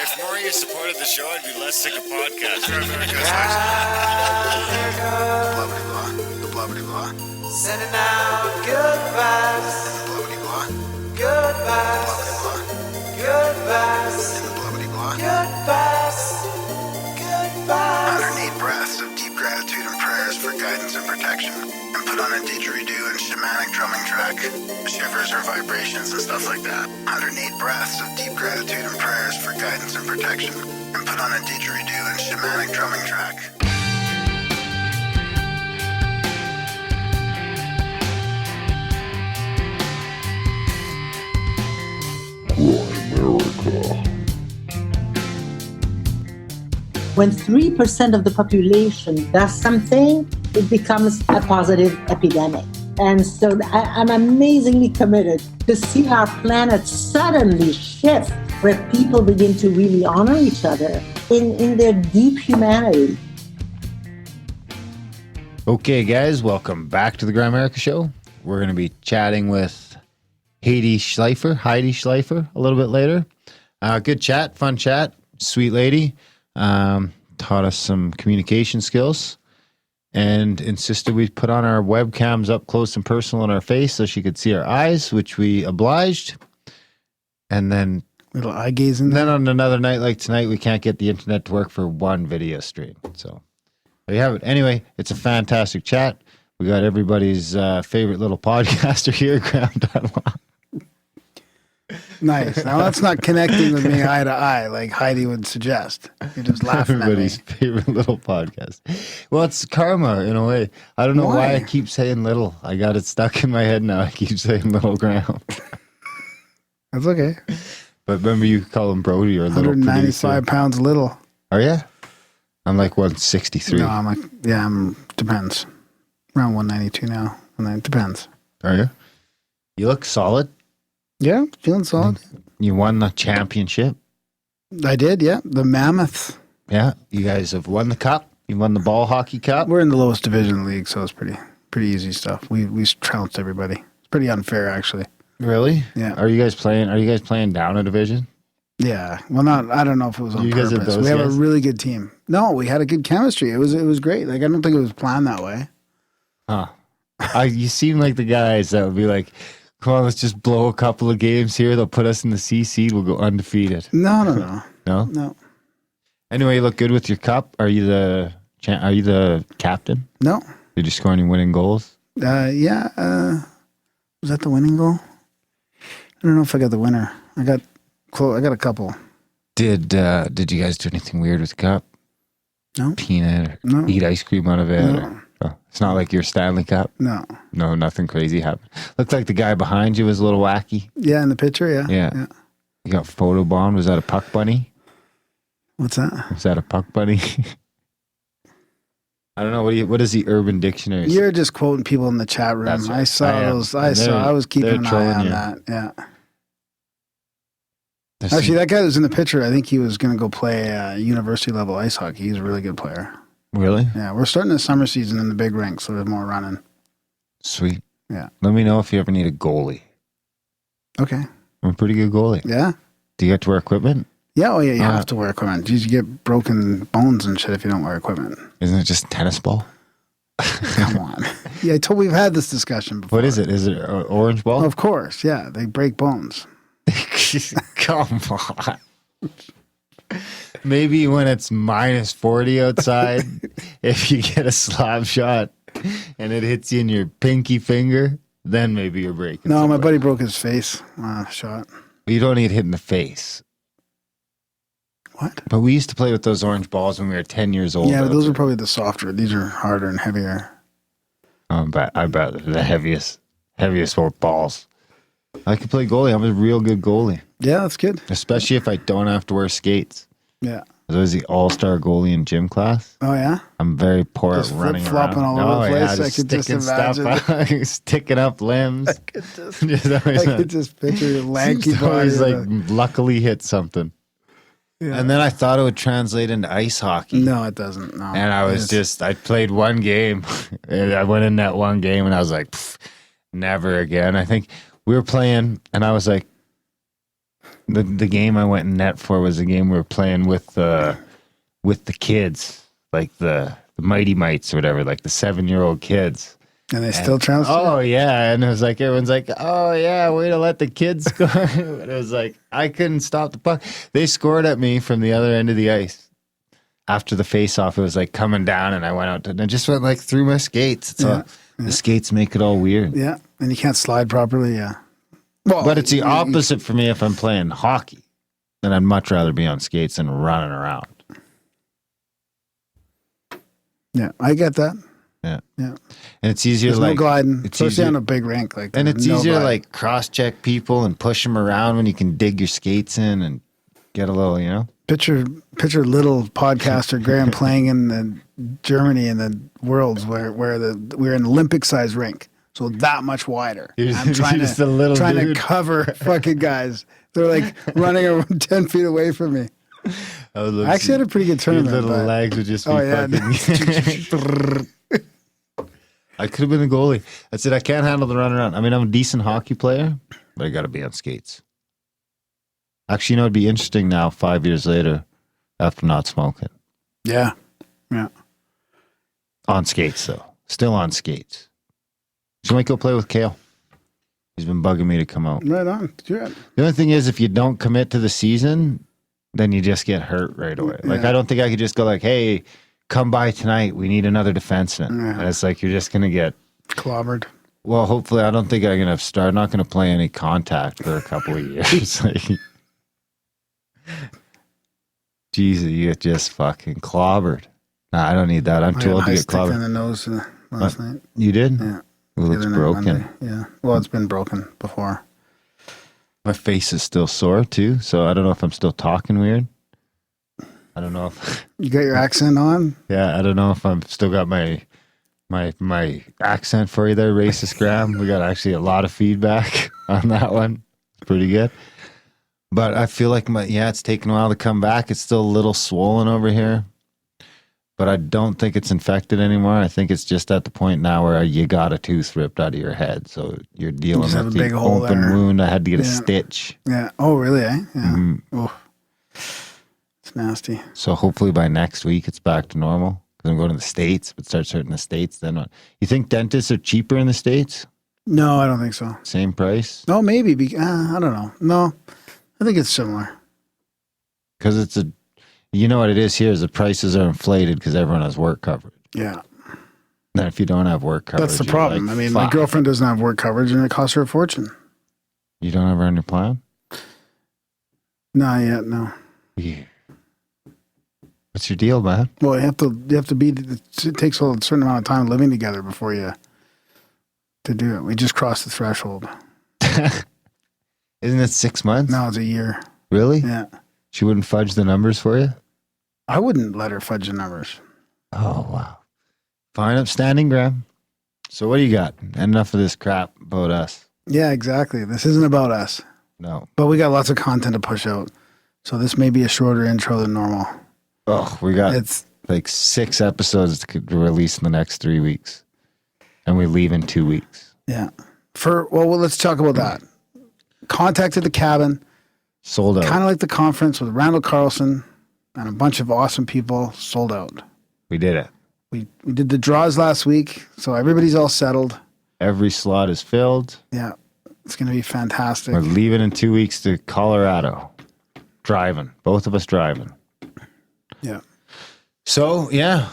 If more of you supported the show, I'd be less sick of podcasts. The blah-blah-blah. Sending out good vibes. Blah-blah-blah. Good vibes. Good vibes. Blah-blah-blah. Good vibes. Good vibes. 108 breaths of deep gratitude and prayers for guidance and protection. And put on a didgeridoo and shamanic drumming track. Shivers or vibrations and stuff like that. 108 breaths of deep gratitude and prayers for guidance and protection. And put on a didgeridoo and shamanic drumming track. When 3% of the population does something, it becomes a positive epidemic. And so I'm amazingly committed to see our planet suddenly shift where people begin to really honor each other in their deep humanity. Okay, guys, welcome back to the Grimerica show. We're going to be chatting with Hedy Schleifer a little bit later. Good chat, fun chat, sweet lady. Taught us some communication skills and insisted we put on our webcams up close and personal in our face so she could see our eyes, which we obliged. And then little eye gazing. Then on another night like tonight, we can't get the internet to work for one video stream. So there you have it. Anyway, it's a fantastic chat. We got everybody's favorite little podcaster here, Graham. Nice. Now that's not connecting with me eye to eye like Heidi would suggest. You're just laughing Everybody's at me. favorite little podcast. Well, it's karma in a way. I don't know why I keep saying little. I got it stuck in my head now. I keep saying little Graham. That's okay. But remember, you call him Brody or little 195 pounds little. Are you? I'm like 163. No, I'm like, depends. Around 192 now. And then it depends. Are you? You look solid. Yeah, feeling solid. You won the championship. I did, yeah. The Mammoths. Yeah, you guys have won the cup. You won the ball hockey cup. We're in the lowest division of the league, so it's pretty easy stuff. We trounced everybody. It's pretty unfair, actually. Really? Yeah. Are you guys playing down a division? Yeah. Well, I don't know if it was on purpose. We have a really good team. No, we had a good chemistry. It was great. Like, I don't think it was planned that way. Huh. You seem like the guys that would be like, come on, let's just blow a couple of games here. They'll put us in the C seed. We'll go undefeated. No. No? Anyway, you look good with your cup. Are you the captain? No. Did you score any winning goals? Yeah. Was that the winning goal? I don't know if I got the winner. I got a couple. Did you guys do anything weird with the cup? No. Peanut or No. eat ice cream out of it? No. It's not like your Stanley Cup? No. No, nothing crazy happened. Looked like the guy behind you was a little wacky. Yeah, in the picture, yeah. Yeah. You got photobombed. Was that a puck bunny? What's that? Was that a puck bunny? I don't know. What is the Urban Dictionary? You're just quoting people in the chat room. That's right. I saw those. I was keeping an eye on that. Yeah. Actually, that guy that was in the picture, I think he was going to go play university level ice hockey. He's a really good player. Really? Yeah, we're starting the summer season in the big rink, so there's more running. Sweet. Yeah. Let me know if you ever need a goalie. Okay. I'm a pretty good goalie. Yeah? Do you get to wear equipment? Yeah, you have to wear equipment. You get broken bones and shit if you don't wear equipment. Isn't it just tennis ball? Come on. Yeah, we've had this discussion before. What is it? Is it orange ball? Of course, yeah. They break bones. Come on. Maybe when it's minus 40 outside, if you get a slap shot and it hits you in your pinky finger, then maybe you're breaking. No, my buddy broke his face shot. You don't need hit in the face. What? But we used to play with those orange balls when we were 10 years old. Yeah, but those are probably the softer. These are harder and heavier. I bet they're the heaviest balls. I could play goalie. I'm a real good goalie. Yeah, that's good. Especially if I don't have to wear skates. Yeah. I was the all-star goalie in gym class. Oh, yeah? I'm very poor just at running flip-flopping around. all over the place. Yeah, I could just imagine. Sticking up limbs. I could just picture your lanky body. Always luckily hit something. Yeah. And then I thought it would translate into ice hockey. No, it doesn't. No. And I played one game. And I went in that one game and I was like, never again. I think we were playing and I was like, The game I went in net for was a game we were playing with the kids, like the Mighty Mites or whatever, like the 7-year-old kids. And they still trounced it? Oh, yeah. And it was like, everyone's like, oh, yeah, way to let the kids score. It was like, I couldn't stop the puck. They scored at me from the other end of the ice. After the face-off, it was like coming down, and I went out and I just went like through my skates. So the skates make it all weird. Yeah, and you can't slide properly, yeah. Well, but it's the opposite for me if I'm playing hockey. Then I'd much rather be on skates than running around. Yeah, I get that. Yeah. Yeah. And it's easier There's like no gliding, it's especially easier, on a big rink like that. and it's easier to like cross-check people and push them around when you can dig your skates in and get a little, you know. Picture little podcaster Graham playing in Germany in the Worlds where we're in Olympic size rink, so that much wider. I'm trying to cover fucking guys. They're like running around 10 feet away from me. I actually had a pretty good tournament. Your little legs would just be fucking. I could have been the goalie. I said I can't handle the run around. I mean, I'm a decent hockey player, but I got to be on skates. Actually, you know, it'd be interesting now, 5 years later, after not smoking. Yeah. Yeah. On skates, though. Still on skates. So you might go play with Kale. He's been bugging me to come out. Right on. Do it. The only thing is, if you don't commit to the season, then you just get hurt right away. Like, I don't think I could just go like, hey, come by tonight. We need another defenseman. Yeah. And it's like, you're just going to get clobbered. Well, hopefully, I don't think I'm going to start. I'm not going to play any contact for a couple of years. Like, Jesus, you get just fucking clobbered. Nah, I don't need that. I'm too old to get clobbered. In the nose last night. You did? Yeah. It looks broken. Yeah. Well, it's been broken before. My face is still sore too, so I don't know if I'm still talking weird. I don't know if you got your accent on. Yeah, I don't know if I'm still got my accent for you there, racist Graham. We got actually a lot of feedback on that one. It's pretty good. But I feel like it's taken a while to come back. It's still a little swollen over here. But I don't think it's infected anymore. I think it's just at the point now where you got a tooth ripped out of your head. So you're dealing with the open wound. I had to get a stitch. Yeah. Oh, really, eh? Yeah. Mm-hmm. Oh. It's nasty. So hopefully by next week it's back to normal. Because I'm going to the States. But starts hurting the States. Then what? You think dentists are cheaper in the States? No, I don't think so. Same price? No, maybe. I don't know. No, I think it's similar. Because you know what it is here is the prices are inflated because everyone has work coverage. Yeah. And if you don't have work coverage, that's the problem. Like, I mean, my girlfriend doesn't have work coverage and it costs her a fortune. You don't have her on your plan? Not yet, no. Yeah. What's your deal, man? Well, you have to be, it takes a certain amount of time living together before you to do it. We just crossed the threshold. Isn't it 6 months? No, it's a year. Really? Yeah. She wouldn't fudge the numbers for you? I wouldn't let her fudge the numbers. Oh, wow. Fine upstanding, Graham. So what do you got? Enough of this crap about us. Yeah, exactly. This isn't about us. No. But we got lots of content to push out. So this may be a shorter intro than normal. Oh, we got like 6 episodes to release in the next 3 weeks. And we leave in 2 weeks. Yeah. Well, let's talk about that. Contacted the cabin. Sold out. Kind of like the conference with Randall Carlson and a bunch of awesome people. Sold out. We did it. We did the draws last week, so everybody's all settled. Every slot is filled. Yeah. It's going to be fantastic. We're leaving in 2 weeks to Colorado. Driving. Both of us driving. Yeah. So, yeah.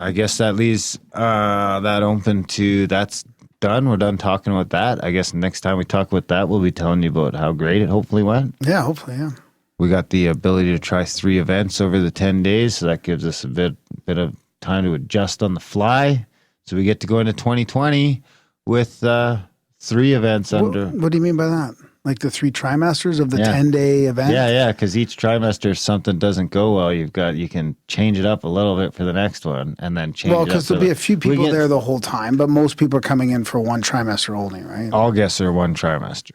I guess that leaves that open to that's done. We're done talking about that. I guess next time we talk about that, we'll be telling you about how great it hopefully went. Yeah, hopefully, yeah. We got the ability to try 3 events over the 10 days, so that gives us a bit of time to adjust on the fly. So we get to go into 2020 with 3 events under. What do you mean by that? Like the 3 trimesters of the 10-day event? Yeah, because each trimester, if something doesn't go well, you can change it up a little bit for the next one, and then change it up. Well, because there'll be a few people there the whole time, but most people are coming in for 1 trimester only, right? All guests are 1 trimester.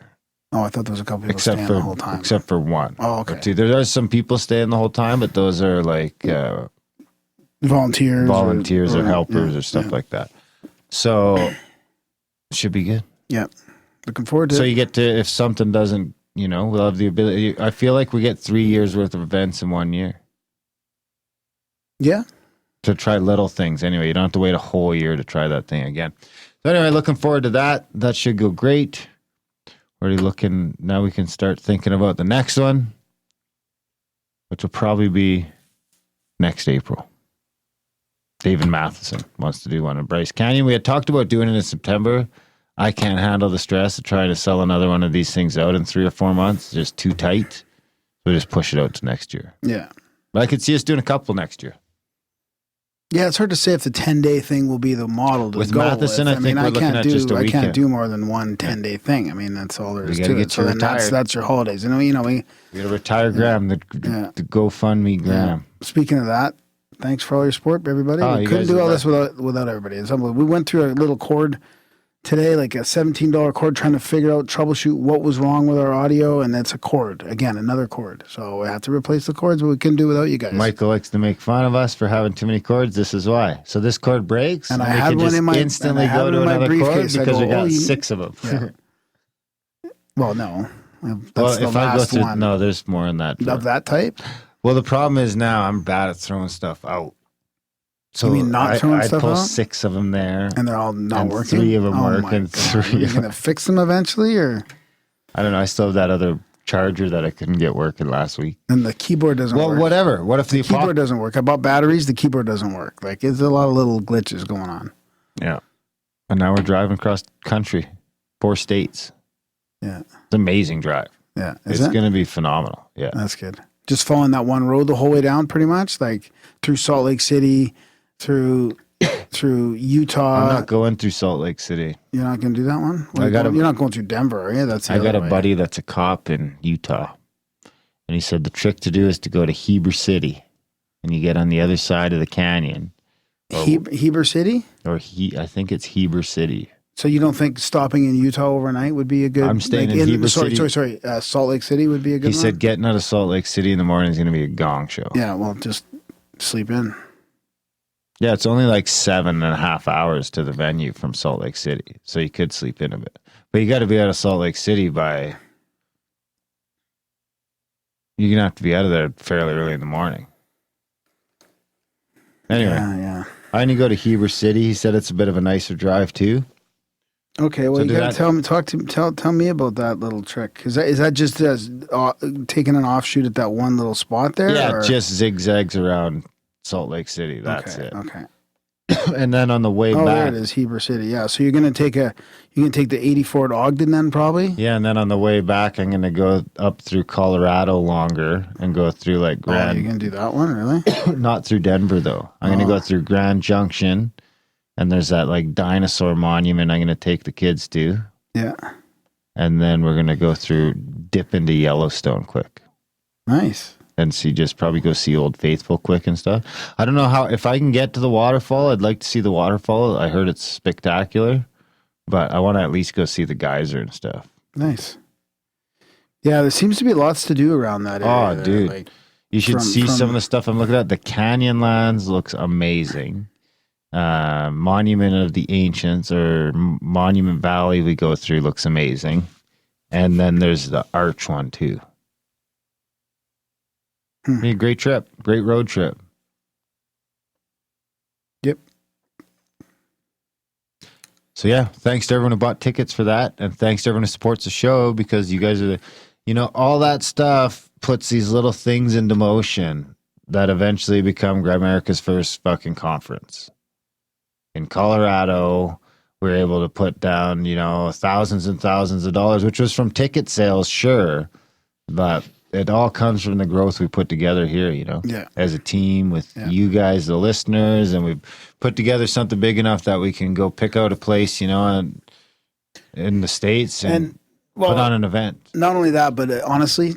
Oh, I thought there was a couple people staying the whole time. Except for 1. Oh, okay. Or 2. There are some people staying the whole time, but those are like volunteers or helpers or stuff like that. So should be good. Yeah. Looking forward to it. So you get to, if something doesn't we'll have the ability. I feel like we get 3 years worth of events in 1 year. Yeah. To try little things. Anyway, you don't have to wait a whole year to try that thing again. So anyway, looking forward to that. That should go great. Already looking, now we can start thinking about the next one, which will probably be next April. David Matheson wants to do one in Bryce Canyon. We had talked about doing it in September. I can't handle the stress of trying to sell another one of these things out in 3 or 4 months. It's just too tight. So we just push it out to next year. Yeah. But I could see us doing a couple next year. Yeah, it's hard to say if the 10-day thing will be the model to with go Matheson, with. I think we're looking at just a weekend. I can't do more than one 10-day thing. I mean, that's all there is to it. So then that's your holidays. We got to retire Graham, the GoFundMe Graham. Yeah. Speaking of that, thanks for all your support, everybody. We couldn't do all this without everybody. We went through a little cord today, like a $17 cord, trying to figure out, troubleshoot what was wrong with our audio, and that's a cord. Again, another cord. So we have to replace the cords, but we couldn't do without you guys. Michael likes to make fun of us for having too many cords. This is why. So this cord breaks, and I had one in my instantly go to another cord because we got 6 of them. Yeah. Well, no. That's if I go through, no, there's more in that. Of that type? Well, the problem is now I'm bad at throwing stuff out. So you mean not throwing stuff out? I pull 6 of them there. And they're all not working? 3 of them work. And 3 Are you going to fix them eventually? Or I don't know. I still have that other charger that I couldn't get working last week. And the keyboard doesn't work? Well, whatever. What if the keyboard doesn't work? I bought batteries. The keyboard doesn't work. Like, there's a lot of little glitches going on. Yeah. And now we're driving across country. 4 states. Yeah. It's an amazing drive. Yeah. It's going to be phenomenal. Yeah. That's good. Just following that one road the whole way down, pretty much, like through Salt Lake City, through Utah. I'm not going through Salt Lake City. You're not going to do that one? You're not going through Denver, are you? I got a buddy that's a cop in Utah, and he said the trick to do is to go to Heber City, and you get on the other side of the canyon. Heber City? I think it's Heber City. So you don't think stopping in Utah overnight would be a good? I'm staying in Heber City. Sorry. Salt Lake City would be a good one? He said getting out of Salt Lake City in the morning is going to be a gong show. Yeah, well, just sleep in. Yeah, it's only like 7.5 hours to the venue from Salt Lake City. So you could sleep in a bit. But you got to be out of Salt Lake City by... You're going to have to be out of there fairly early in the morning. Anyway, yeah. I only go to Heber City. He said it's a bit of a nicer drive too. Okay, well, you got to tell me about that little trick. Is that just taking an offshoot at that one little spot there? Yeah, it just zigzags around Salt Lake City. That's it. Okay. And then on the way back, there it is, Heber City. Yeah, so you're gonna take the 84 to Ogden then probably. Yeah, and then on the way back, I'm gonna go up through Colorado longer and go through like Grand. You're gonna do that one, really? Not through Denver though. I'm gonna go through Grand Junction, and there's that like dinosaur monument. I'm gonna take the kids to. Yeah. And then we're gonna go dip into Yellowstone quick. Nice. And probably go see Old Faithful quick and stuff. I don't know if I can get to the waterfall. I'd like to see the waterfall. I heard it's spectacular, but I want to at least go see the geyser and stuff. Nice. Yeah, there seems to be lots to do around that area. Oh, dude. Like, you should see some of the stuff I'm looking at. The Canyonlands looks amazing. Monument of the Ancients or Monument Valley we go through looks amazing. And then there's the Arch one too. Be a great trip, great road trip. Yep. So yeah, thanks to everyone who bought tickets for that, and thanks to everyone who supports the show because you guys are all that stuff puts these little things into motion that eventually become Grimerica's first fucking conference. In Colorado, we were able to put down, thousands and thousands of dollars, which was from ticket sales, sure, but it all comes from the growth we put together here, as a team with you guys, the listeners, and we've put together something big enough that we can go pick out a place, in the States and put on an event. Not only that, but honestly,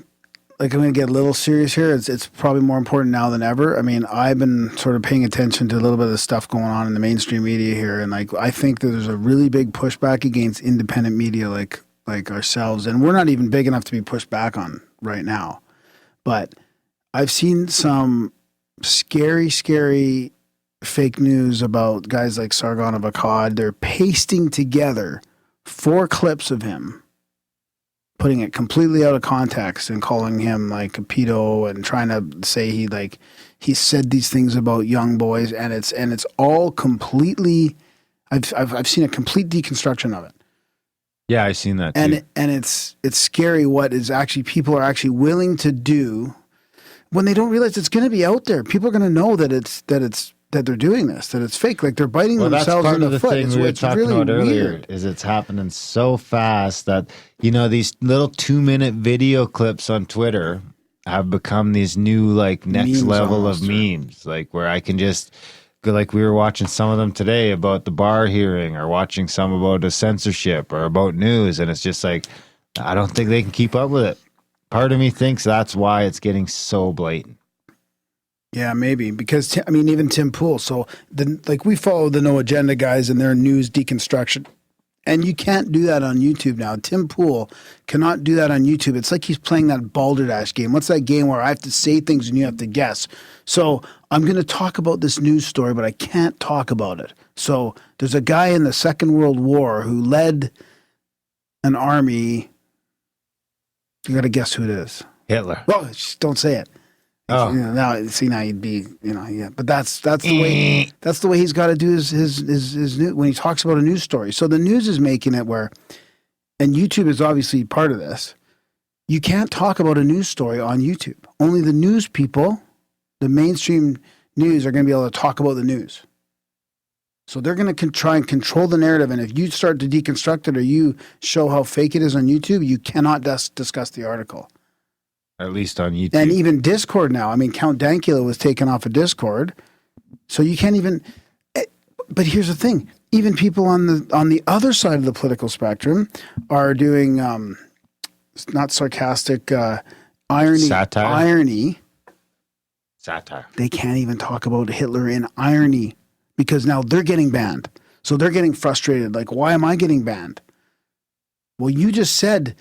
like I'm going to get a little serious here. It's probably more important now than ever. I mean, I've been sort of paying attention to a little bit of the stuff going on in the mainstream media here, and like I think that there's a really big pushback against independent media like ourselves, and we're not even big enough to be pushed back on right now. But I've seen some scary fake news about guys like Sargon of Akkad. They're pasting together 4 clips of him, putting it completely out of context and calling him like a pedo and trying to say he said these things about young boys, and it's all completely. I've seen a complete deconstruction of it. Yeah, I've seen that too. And it's scary what is actually people are actually willing to do when they don't realize it's going to be out there. People are going to know that they're doing this, that it's fake. Like they're biting themselves in the foot. Thing we were talking really about earlier weird. Is it's happening so fast that, these little 2-minute video clips on Twitter have become these new like next memes level almost, of memes, like where I can just go, like we were watching some of them today about the bar hearing, or watching some about a censorship or about news, and it's just like I don't think they can keep up with it. Part of me thinks that's why it's getting so blatant. Yeah, maybe because even Tim Pool. So we follow the No Agenda guys and their news deconstruction, and you can't do that on YouTube now. Tim Pool cannot do that on YouTube. It's like he's playing that Balderdash game. What's that game where I have to say things and you have to guess? So I'm going to talk about this news story, but I can't talk about it. So there's a guy in the Second World War who led an army. You got to guess who it is. Hitler. Well, just don't say it. Oh, now you'd be, yeah. But that's the way he's got to do his news, when he talks about a news story. So the news is making it where, and YouTube is obviously part of this. You can't talk about a news story on YouTube. Only the news people, the mainstream news, are going to be able to talk about the news. So they're going to try and control the narrative. And if you start to deconstruct it or you show how fake it is on YouTube, you cannot discuss the article. At least on YouTube. And even Discord now. Count Dankula was taken off of Discord. So you can't even... But here's the thing. Even people on the other side of the political spectrum are doing, not sarcastic, irony. Satire. Irony. Satire. They can't even talk about Hitler in irony because now they're getting banned. So they're getting frustrated. Like, why am I getting banned? Well, you just said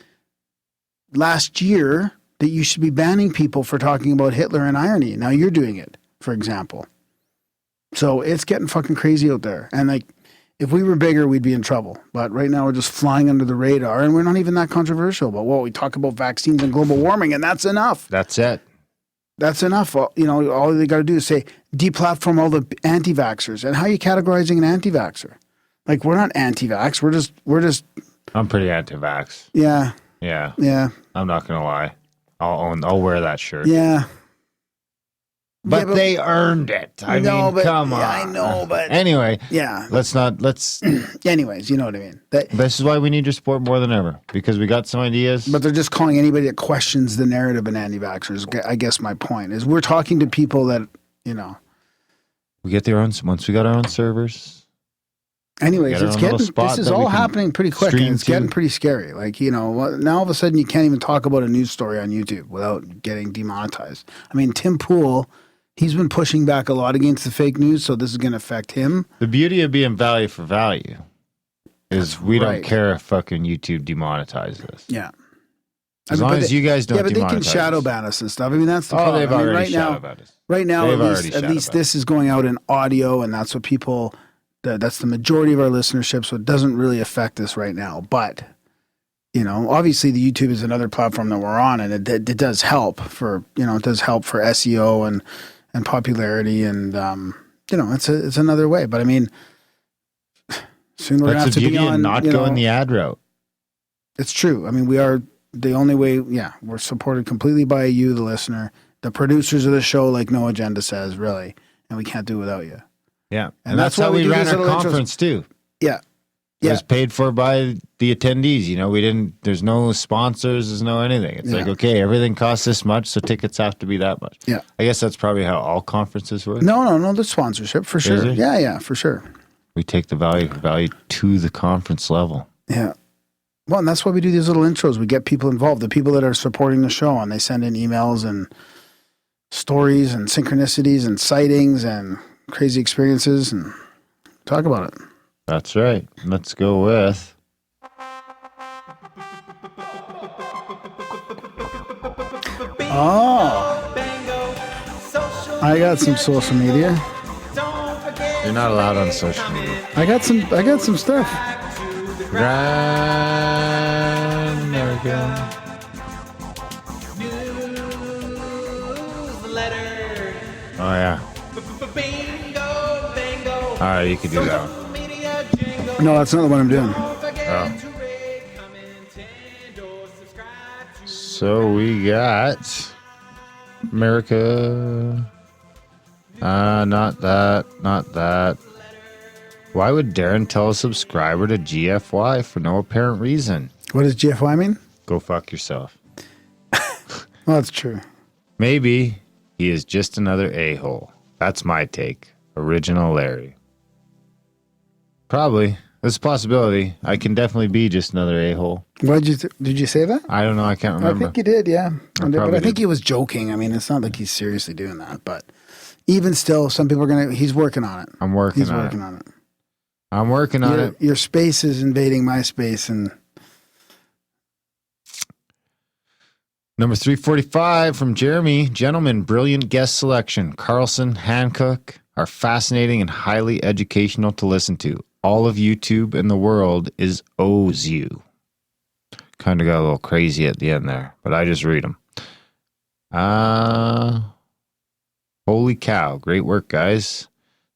last year that you should be banning people for talking about Hitler and irony. Now you're doing it, for example. So it's getting fucking crazy out there. And like, if we were bigger, we'd be in trouble. But right now we're just flying under the radar, and we're not even that controversial. But we talk about vaccines and global warming, and that's enough. That's it. That's enough. All they got to do is say, deplatform all the anti-vaxxers. And how are you categorizing an anti-vaxxer? Like, we're not anti-vax. We're just. I'm pretty anti-vax. Yeah. Yeah. Yeah. I'm not going to lie. I'll wear that shirt. Yeah. But they earned it. Come on. I know, but anyway. Yeah. Let's. Anyways, you know what I mean. This is why we need your support more than ever, because we got some ideas. But they're just calling anybody that questions the narrative an anti-vaxxers. I guess my point is we're talking to people that, we get their own, once we got our own servers. Anyways, this is all happening pretty quick, and it's getting pretty scary. Like, now all of a sudden you can't even talk about a news story on YouTube without getting demonetized. Tim Pool, he's been pushing back a lot against the fake news, so this is going to affect him. The beauty of being value for value is we don't care if fucking YouTube demonetizes us. Yeah. As long as you guys don't demonetize. Yeah, but they can shadow ban us and stuff. That's the problem. They've already shadow banned us. Right now, at least this is going out in audio, and that's what people... That's the majority of our listenership, so it doesn't really affect us right now. But, obviously the YouTube is another platform that we're on, and it does help for, SEO and popularity, and, it's another way. But soon we're going to have to be on, not going the ad route. It's true. We are the only way, we're supported completely by you, the listener, the producers of the show, like No Agenda says, really, and we can't do it without you. Yeah, and that's how we ran our conference too. Yeah, it was paid for by the attendees. We didn't. There's no sponsors. There's no anything. It's like, okay, everything costs this much, so tickets have to be that much. Yeah, I guess that's probably how all conferences work. No, the sponsorship for sure. Yeah, for sure. We take the value to the conference level. Yeah. Well, and that's why we do these little intros. We get people involved, the people that are supporting the show, and they send in emails and stories and synchronicities and sightings and crazy experiences, and talk about it. That's right. Let's go with I got some social media. You're not allowed on social media. I got some stuff. Grimerica. Grimerica. Newsletter. Oh, yeah. Bingo, bingo. All right, you can do that one. Media jingle. No, that's not the one I'm doing. Don't forget Oh. to rate, comment, and or subscribe to So we got America. Not that. Why would Darren tell a subscriber to GFY for no apparent reason? What does GFY mean? Go fuck yourself. Well, that's true. Maybe he is just another a-hole. That's my take. Original Larry. Probably. There's a possibility. I can definitely be just another a-hole. Did you say that? I don't know. I can't remember. I think you did, yeah. But probably I think did. he was joking. I mean, it's not like he's seriously doing that. But even still, some people are he's working on it. I'm working He's on working it. on it. I'm working on it. Your space is invading my space, and Number 345 from Jeremy. Gentlemen, brilliant guest selection. Carlson, Hancock are fascinating and highly educational to listen to. All of YouTube and the world is owes you. Kind of got a little crazy at the end there, but I just read them. Holy cow. Great work, guys.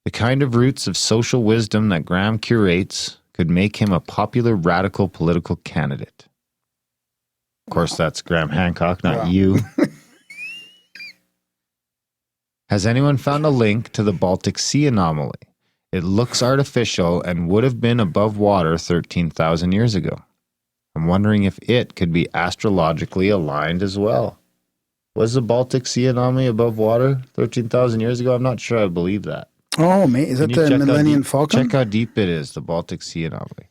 The kind of roots of social wisdom that Graham curates could make him a popular radical political candidate. Of course, that's Graham Hancock, not you. Has anyone found a link to the Baltic Sea anomaly? It looks artificial and would have been above water 13,000 years ago. I'm wondering if it could be astrologically aligned as well. Was the Baltic Sea anomaly above water 13,000 years ago? I'm not sure I believe that. oh, mate, is that the Millennium Falcon? Check how deep it is, the Baltic Sea anomaly.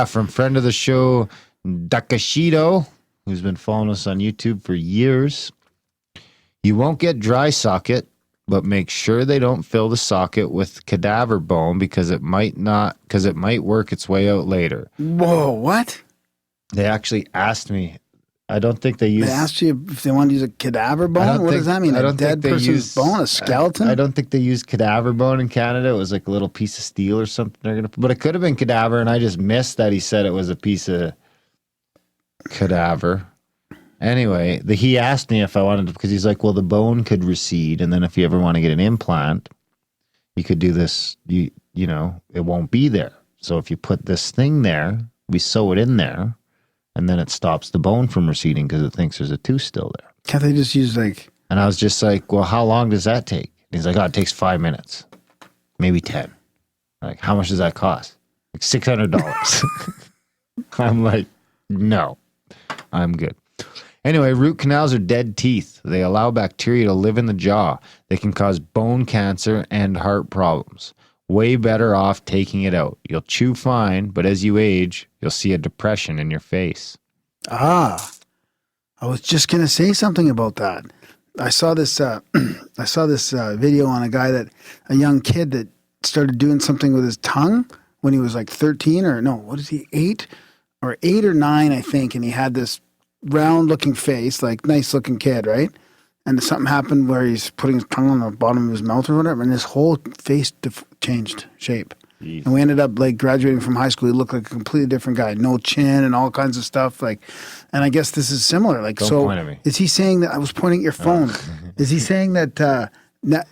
From friend of the show, Dakashido, who's been following us on YouTube for years. You won't get dry socket, but make sure they don't fill the socket with cadaver bone because it might work its way out later. Whoa, what? They actually asked me. I don't think they use. They asked you if they want to use a cadaver bone? What does that mean? A dead person's bone? A skeleton? I don't think they use cadaver bone in Canada. It was like a little piece of steel or something. But it could have been cadaver, and I just missed that he said it was a piece of cadaver. Anyway, he asked me if I wanted to, because he's like, well, the bone could recede, and then if you ever want to get an implant, you could do this. You know, it won't be there. So if you put this thing there, we sew it in there, and then it stops the bone from receding because it thinks there's a tooth still there. Can't they just use like... And I was just like, well, how long does that take? And he's like, oh, it takes 5 minutes, maybe 10. Like, how much does that cost? Like $600. I'm like, no, I'm good. Anyway, root canals are dead teeth. They allow bacteria to live in the jaw. They can cause bone cancer and heart problems. Way better off taking it out. You'll chew fine, but as you age, you'll see a depression in your face. I was just going to say something about that. I saw this video on a young kid that started doing something with his tongue when he was like 13 or no, what is he, 8 or 9, I think. And he had this round looking face, like nice looking kid, right? And something happened where he's putting his tongue on the bottom of his mouth or whatever, and his whole face changed shape. Jeez. And we ended up like graduating from high school. He looked like a completely different guy, no chin and all kinds of stuff. Like, and I guess this is similar. Like, Don't so point at me. is he saying that? I was pointing at your phone. Is he saying that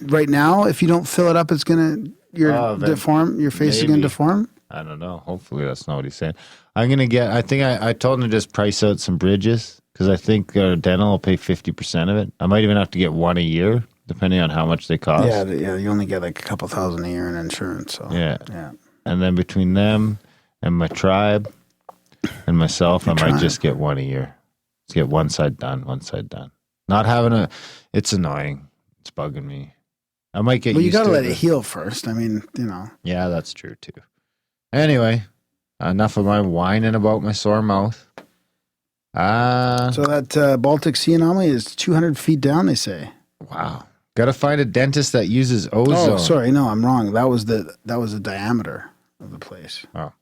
right now, if you don't fill it up, it's gonna deform? Your face is gonna deform? I don't know. Hopefully that's not what he's saying. I think I told him to just price out some bridges because I think dental will pay 50% of it. I might even have to get one a year, depending on how much they cost. Yeah, you only get like a couple $1,000 a year in insurance. So yeah. And then between them and my tribe and myself, I might just get one a year. Let's get one side done. Not having it's annoying. It's bugging me. I might get used to it. Well, you got to let it heal first. I mean, Yeah, that's true too. Anyway, enough of my whining about my sore mouth. So that Baltic Sea anomaly is 200 feet down, they say. Wow. Got to find a dentist that uses ozone. Oh, sorry. No, I'm wrong. That was the diameter of the place. Oh.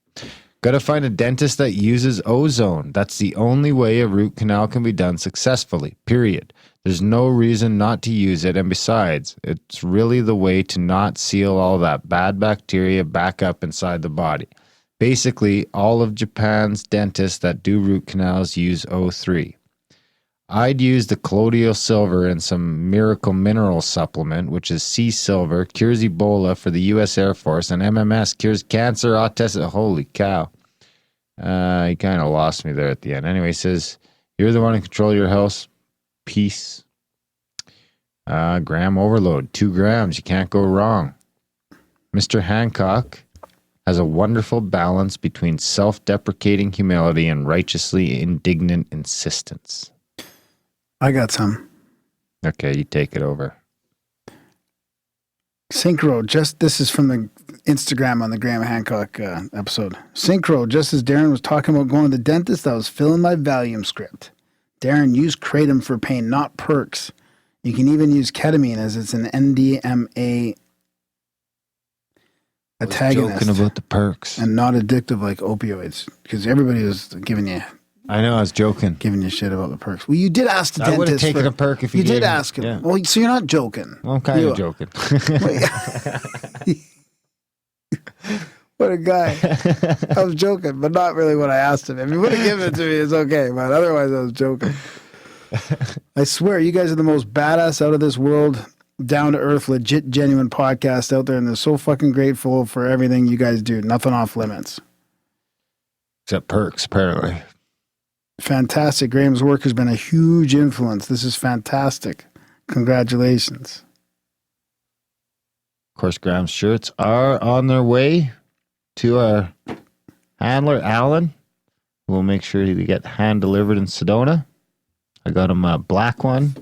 Got to find a dentist that uses ozone. That's the only way a root canal can be done successfully, period. There's no reason not to use it. And besides, it's really the way to not seal all that bad bacteria back up inside the body. Basically, all of Japan's dentists that do root canals use O3. I'd use the colloidal silver and some miracle mineral supplement, which is sea silver, cures Ebola for the U.S. Air Force, and MMS cures cancer, autism. Holy cow. He kind of lost me there at the end. Anyway, he says, you're the one in control of your health. Peace. Gram overload, 2 grams. You can't go wrong. Mr. Hancock has a wonderful balance between self-deprecating humility and righteously indignant insistence. I got some. Okay, you take it over. Synchro, this is from the Instagram on the Graham Hancock episode. Synchro, just as Darren was talking about going to the dentist, I was filling my Valium script. Darren, use Kratom for pain, not Perks. You can even use ketamine as it's an NDMA antagonist. Joking about the Perks. And not addictive like opioids. Because everybody was giving you... I know, I was joking. Giving you shit about the perks. Well, you did ask the dentist. I would have taken a perk if you did ask him. Yeah. Well, so you're not joking. Well, I'm kind of joking. What a guy. I was joking, but not really what I asked him. If he would have given it to me, it's okay. But otherwise, I was joking. I swear, you guys are the most badass out of this world, down-to-earth, legit, genuine podcast out there. And they're so fucking grateful for everything you guys do. Nothing off limits. Except Perks, apparently. Fantastic. Graham's work has been a huge influence. This is fantastic. Congratulations. Of course, Graham's shirts are on their way to our handler, Alan. We'll make sure they get hand-delivered in Sedona. I got him a black one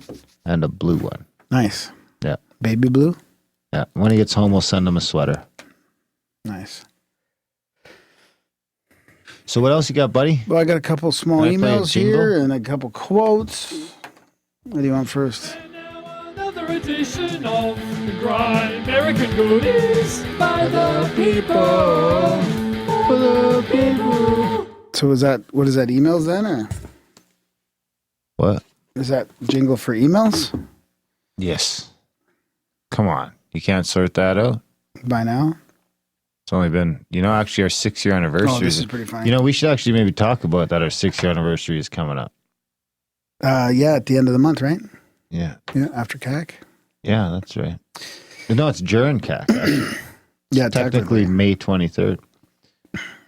and a blue one. Nice. Yeah. Baby blue? Yeah. When he gets home, we'll send him a sweater. Nice. So what else you got, buddy? Well, I got a couple small emails here and a couple quotes. What do you want first? And now another edition of the Grimerican goodies by the people, for the people. So what is that, emails then, or? What? Is that jingle for emails? Yes. Come on. You can't sort that out? By now? It's only been, actually our 6-year anniversary. Oh, this is pretty funny. We should actually maybe talk about that. Our 6-year anniversary is coming up. Yeah, at the end of the month, right? Yeah. Yeah, after CAC. Yeah, that's right. No, it's during CAC. Yeah, technically May 23rd.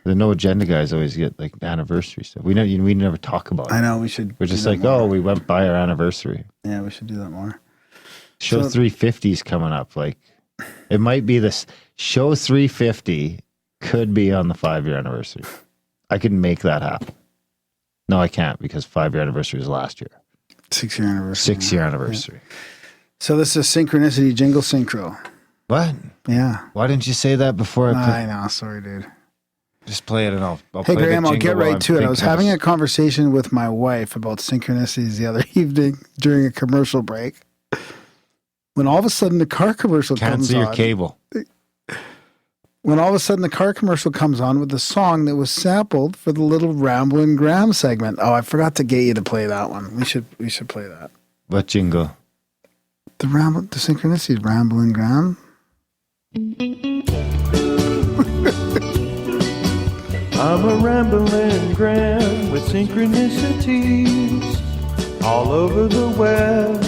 The No Agenda guys always get like anniversary stuff. We never talk about it. I know, we should. We're just like, we went by our anniversary. Yeah, we should do that more. Show 350 is coming up. Like, it might be this. Show 350 could be on the 5-year anniversary. I could make that happen. No, I can't because 5-year anniversary was last year. 6-year anniversary. 6-year anniversary. Yeah. So this is synchronicity jingle synchro. What? Yeah. Why didn't you say that before I know. Sorry, dude. Just play it and I'll Hey, play Graham, the I'll get right to it. I was having a conversation with my wife about synchronicities the other evening during a commercial break. When all of a sudden the car commercial comes on. Cancel your cable. When all of a sudden the car commercial comes on with the song that was sampled for the little Ramblin' Graham segment. Oh, I forgot to get you to play that one. We should play that. What jingle? The synchronicity Ramblin' Graham. I'm a rambling Graham with synchronicities all over the web.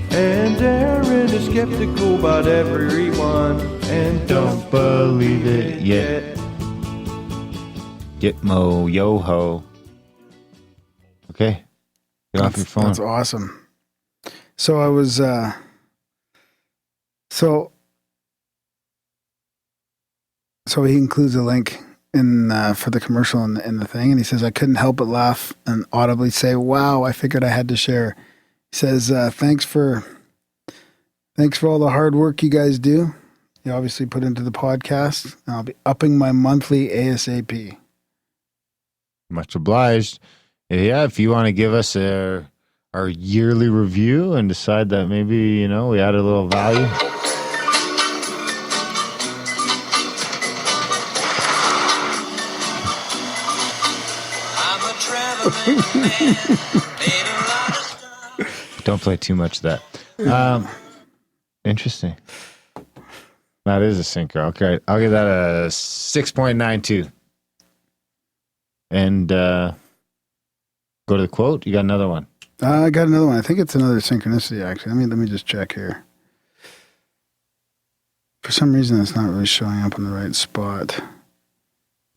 And Darren is skeptical about everyone and don't believe it yet. Gitmo, yo-ho. Okay. Get off your phone. That's awesome. So I was, so he includes a link in for the commercial in the thing, and he says, I couldn't help but laugh and audibly say, wow, I figured I had to share. He says, thanks for all the hard work you guys do. You obviously put into the podcast. And I'll be upping my monthly ASAP. Much obliged. Yeah, if you want to give us our yearly review and decide that maybe, we added a little value. Don't play too much of that. Interesting. That is a synchro. Okay, I'll give that a 6.92. and go to the quote. You got another one? I got another one. I think it's another synchronicity, actually. Let me just check here. For some reason, it's not really showing up in the right spot.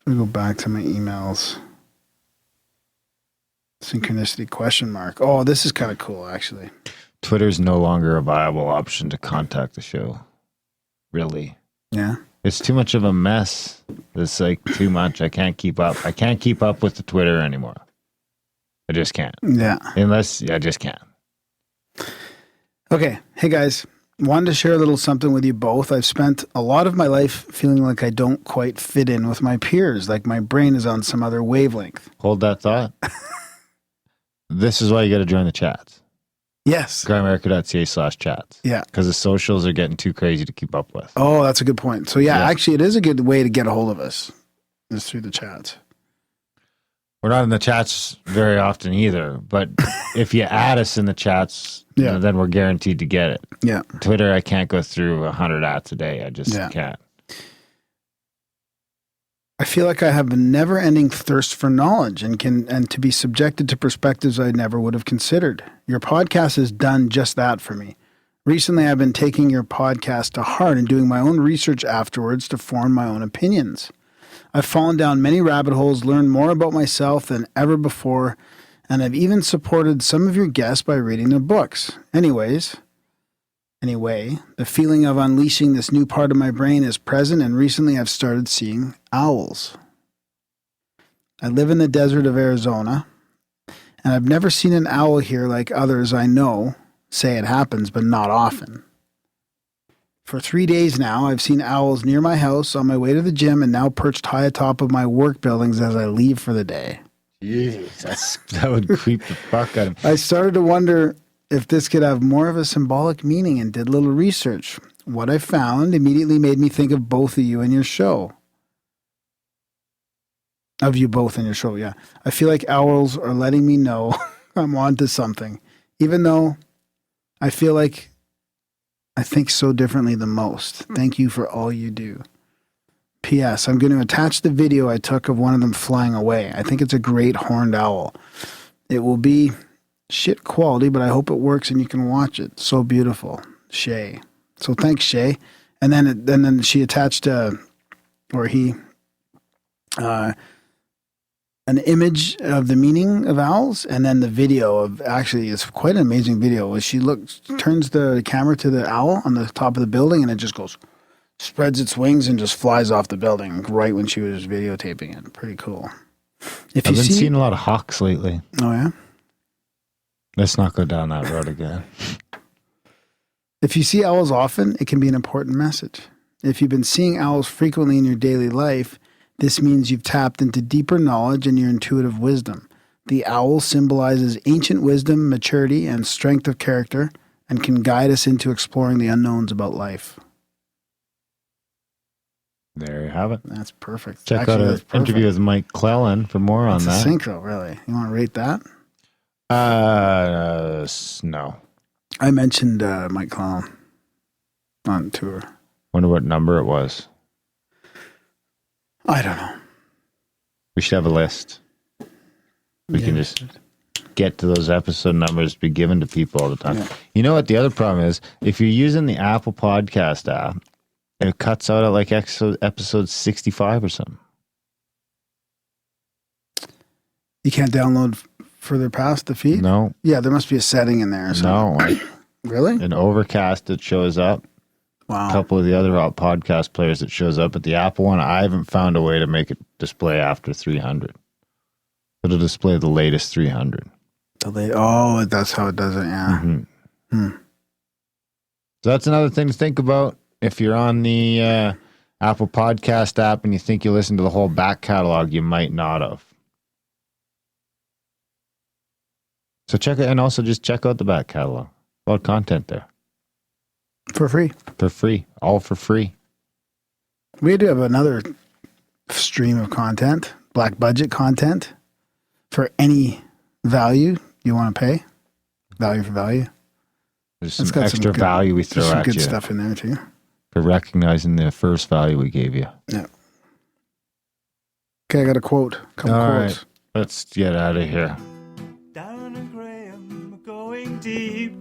Let me go back to my emails. Synchronicity question mark. Oh, this is kind of cool, actually. Twitter's no longer a viable option to contact the show. Really. Yeah. It's too much of a mess. It's like too much. I can't keep up. I can't keep up with the Twitter anymore. I just can't. Yeah. I just can't. Okay. Hey, guys. Wanted to share a little something with you both. I've spent a lot of my life feeling like I don't quite fit in with my peers, like my brain is on some other wavelength. Hold that thought. This is why you got to join the chats. Yes. Grimerica.ca/chats. Yeah. Because the socials are getting too crazy to keep up with. Oh, that's a good point. So, yeah, actually, it is a good way to get a hold of us, is through the chats. We're not in the chats very often either, but if you add us in the chats, then we're guaranteed to get it. Yeah. Twitter, I can't go through 100 ads a day. I just can't. I feel like I have a never-ending thirst for knowledge and to be subjected to perspectives I never would have considered. Your podcast has done just that for me. Recently, I've been taking your podcast to heart and doing my own research afterwards to form my own opinions. I've fallen down many rabbit holes, learned more about myself than ever before, and I've even supported some of your guests by reading their books. Anyway, the feeling of unleashing this new part of my brain is present, and recently I've started seeing owls. I live in the desert of Arizona, and I've never seen an owl here like others I know say it happens, but not often. For 3 days now, I've seen owls near my house, on my way to the gym, and now perched high atop of my work buildings as I leave for the day. Jeez, that would creep the fuck out of me. I started to wonder if this could have more of a symbolic meaning and did a little research. What I found immediately made me think of both of you and your show. Of you both in your show, yeah. I feel like owls are letting me know I'm on to something, even though I feel like I think so differently than most. Thank you for all you do. P.S. I'm going to attach the video I took of one of them flying away. I think it's a great horned owl. It will be shit quality, but I hope it works and you can watch it. So beautiful. Shay. So thanks, Shay. And then she attached an image of the meaning of owls, and then the video of, actually it's quite an amazing video. She turns the camera to the owl on the top of the building, and it just spreads its wings and just flies off the building right when she was videotaping it. Pretty cool. I've been seeing a lot of hawks lately. Oh yeah? Let's not go down that road again. If you see owls often, it can be an important message. If you've been seeing owls frequently in your daily life, this means you've tapped into deeper knowledge and your intuitive wisdom. The owl symbolizes ancient wisdom, maturity, and strength of character, and can guide us into exploring the unknowns about life. There you have it. That's perfect. Check out our interview with Mike Clellan for more on that. It's a synchro, really. You want to rate that? No. I mentioned Mike Clellan on tour. Wonder what number it was. I don't know. We should have a list. We can just get to those episode numbers, be given to people all the time. Yeah. You know what the other problem is? If you're using the Apple Podcast app, it cuts out at like episode 65 or something. You can't download further past the feed? No. Yeah, there must be a setting in there or something. No. Really? In Overcast, it shows up. Wow. A couple of the other podcast players, it shows up. At the Apple one, I haven't found a way to make it display after 300. It'll display the latest 300. Oh, that's how it does it, yeah. Mm-hmm. So that's another thing to think about. If you're on the Apple Podcast app and you think you listen to the whole back catalog, you might not have. So check it, and also just check out the back catalog. A lot of content there. For free. For free. All for free. We do have another stream of content, black budget content, for any value you want to pay. Value for value. There's some extra value we throw at you. There's some good stuff in there too. For recognizing the first value we gave you. Yeah. Okay, I got a quote. Couple All quotes. right, let's get out of here. Down and Graham going deep.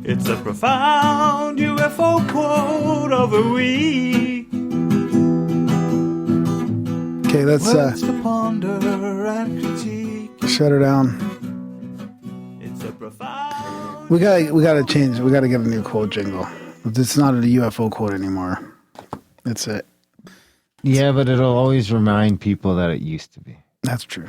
It's a profound UFO quote of the week. Okay, let's Words to ponder and critique. shut her down. It's a profound. We gotta change. We gotta get a new quote jingle. It's not a UFO quote anymore. That's it. Yeah, but it'll always remind people that it used to be. That's true.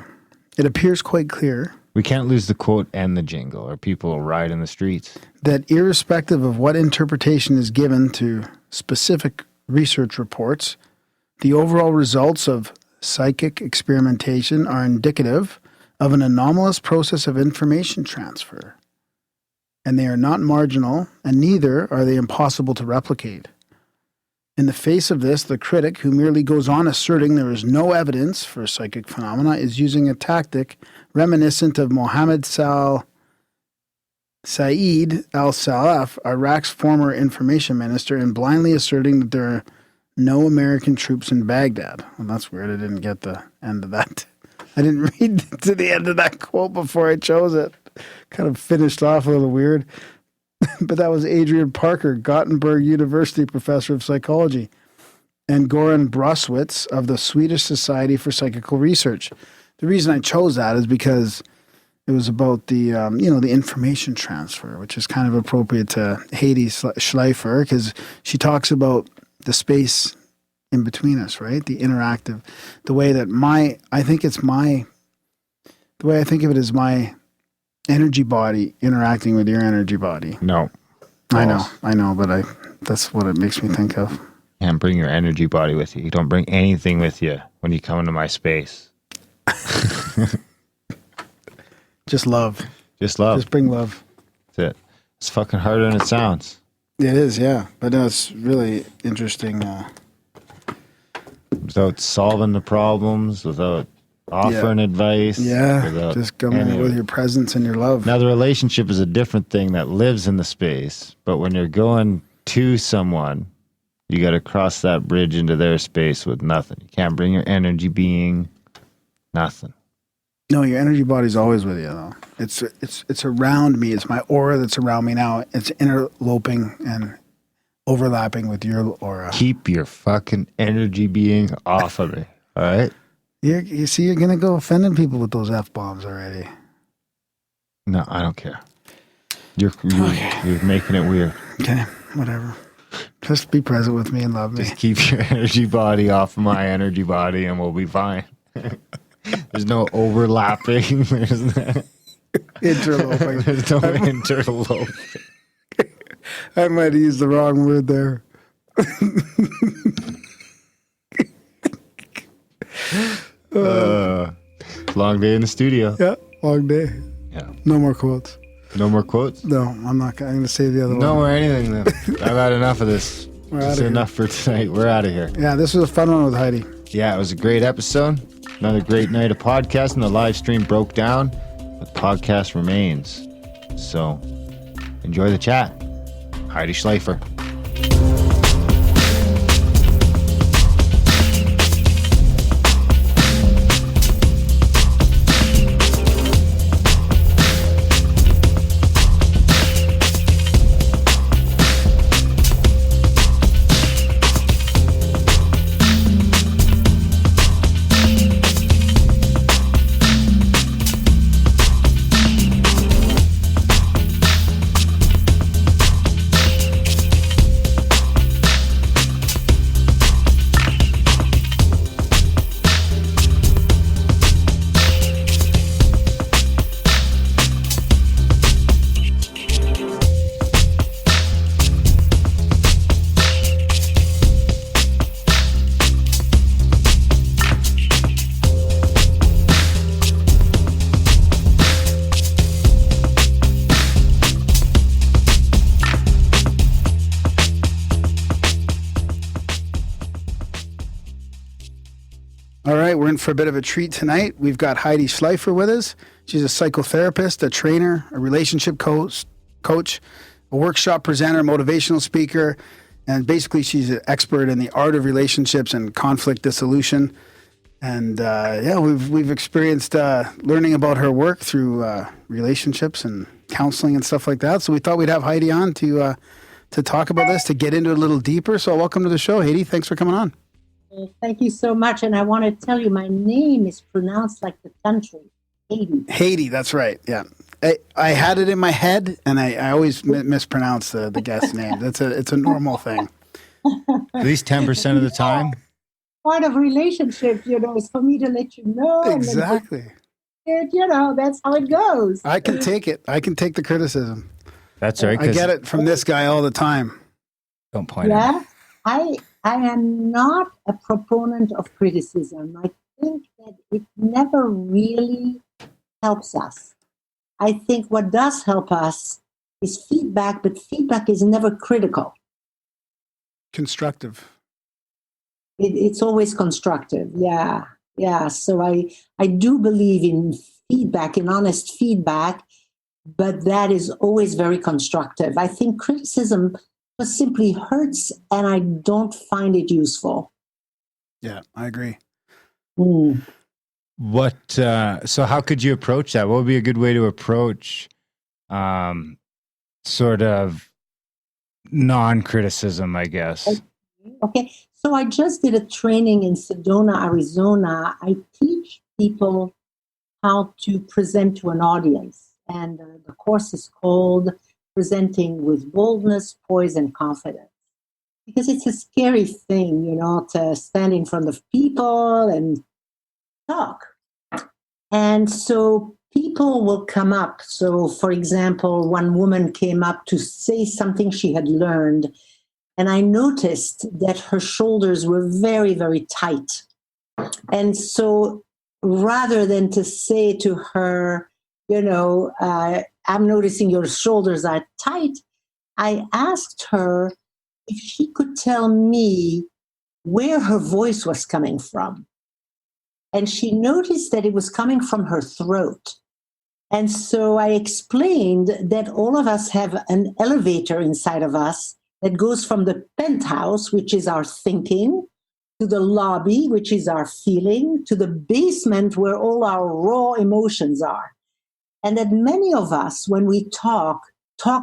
It appears quite clear We can't lose the quote and the jingle, or people will riot in the streets. that irrespective of what interpretation is given to specific research reports, the overall results of psychic experimentation are indicative of an anomalous process of information transfer. And they are not marginal, and neither are they impossible to replicate. In the face of this, the critic, who merely goes on asserting there is no evidence for psychic phenomena, is using a tactic reminiscent of Mohammed Saeed al-Salaf, Iraq's former information minister, in blindly asserting that there are no American troops in Baghdad. Well, that's weird. I didn't get the end of that. I didn't read to the end of that quote before I chose it. Kind of finished off a little weird. But that was Adrian Parker, Gothenburg University professor of psychology, and Goran Broswitz of the Swedish Society for Psychical Research. The reason I chose that is because it was about the the information transfer, which is kind of appropriate to Hedy Schleifer, because she talks about the space in between us, right? The interactive, the way that I think of it is my energy body interacting with your energy body. No. I know, but that's what it makes me think of. Can't bring your energy body with you. You don't bring anything with you when you come into my space. Just love. Just love. Just bring love. That's it. It's fucking harder than it sounds. It is, yeah. But no, it's really interesting. Without solving the problems, without offering advice. Yeah, without just coming with your presence and your love. Now, the relationship is a different thing that lives in the space. But when you're going to someone, you got to cross that bridge into their space with nothing. You can't bring your energy being, nothing. No, your energy body's always with you, though. It's around me. It's my aura that's around me now. It's interloping and overlapping with your aura. Keep your fucking energy being off of me, all right? You see, you're going to go offending people with those F-bombs already. No, I don't care. You're making it weird. Okay, whatever. Just be present with me and love me. Just keep your energy body off of my energy body and we'll be fine. There's no overlapping. Interloping. There's no interloping. I might have used the wrong word there. Long day in the studio. Yeah, long day. Yeah. No more quotes. No more quotes? No, I'm not. I'm going to say the other one. No more anything then. I've had enough of this. We're That's outta here. enough for tonight. We're out of here. Yeah, this was a fun one with Hedy. Yeah, it was a great episode. Another great night of podcasting. The live stream broke down, but the podcast remains. So enjoy the chat. Hedy Schleifer. All right, we're in for a bit of a treat tonight. We've got Hedy Schleifer with us. She's a psychotherapist, a trainer, a relationship coach, a workshop presenter, motivational speaker, And basically, she's an expert in the art of relationships and conflict dissolution. And we've experienced learning about her work through relationships and counseling and stuff like that. So we thought we'd have Hedy on to talk about this, to get into it a little deeper. So welcome to the show, Hedy. Thanks for coming on. Thank you so much. And I want to tell you, my name is pronounced like the country, Hedy. Hedy, that's right. Yeah. I had it in my head, and I always mispronounce the guest name. It's a normal thing. At least 10% of the time. Part of relationship, is for me to let you know. Exactly. That's how it goes. I can take it. I can take the criticism. That's right. I get it from this guy all the time. Don't point at me. I am not a proponent of criticism. I think that it never really helps us. I think what does help us is feedback, but feedback is never critical. Constructive. It's always constructive. Yeah. So I do believe in feedback, in honest feedback, but that is always very constructive. I think criticism just simply hurts, and I don't find it useful. Yeah, I agree. So how could you approach that? What would be a good way to approach sort of non-criticism, I guess? Okay. So I just did a training in Sedona, Arizona. I teach people how to present to an audience. And the course is called Presenting with Boldness, Poise, and Confidence. Because it's a scary thing, to stand in front of people and talk. And so people will come up. So, for example, one woman came up to say something she had learned. And I noticed that her shoulders were very, very tight. And so rather than to say to her, I'm noticing your shoulders are tight, I asked her if she could tell me where her voice was coming from. And she noticed that it was coming from her throat. And so I explained that all of us have an elevator inside of us that goes from the penthouse, which is our thinking, to the lobby, which is our feeling, to the basement where all our raw emotions are. And that many of us, when we talk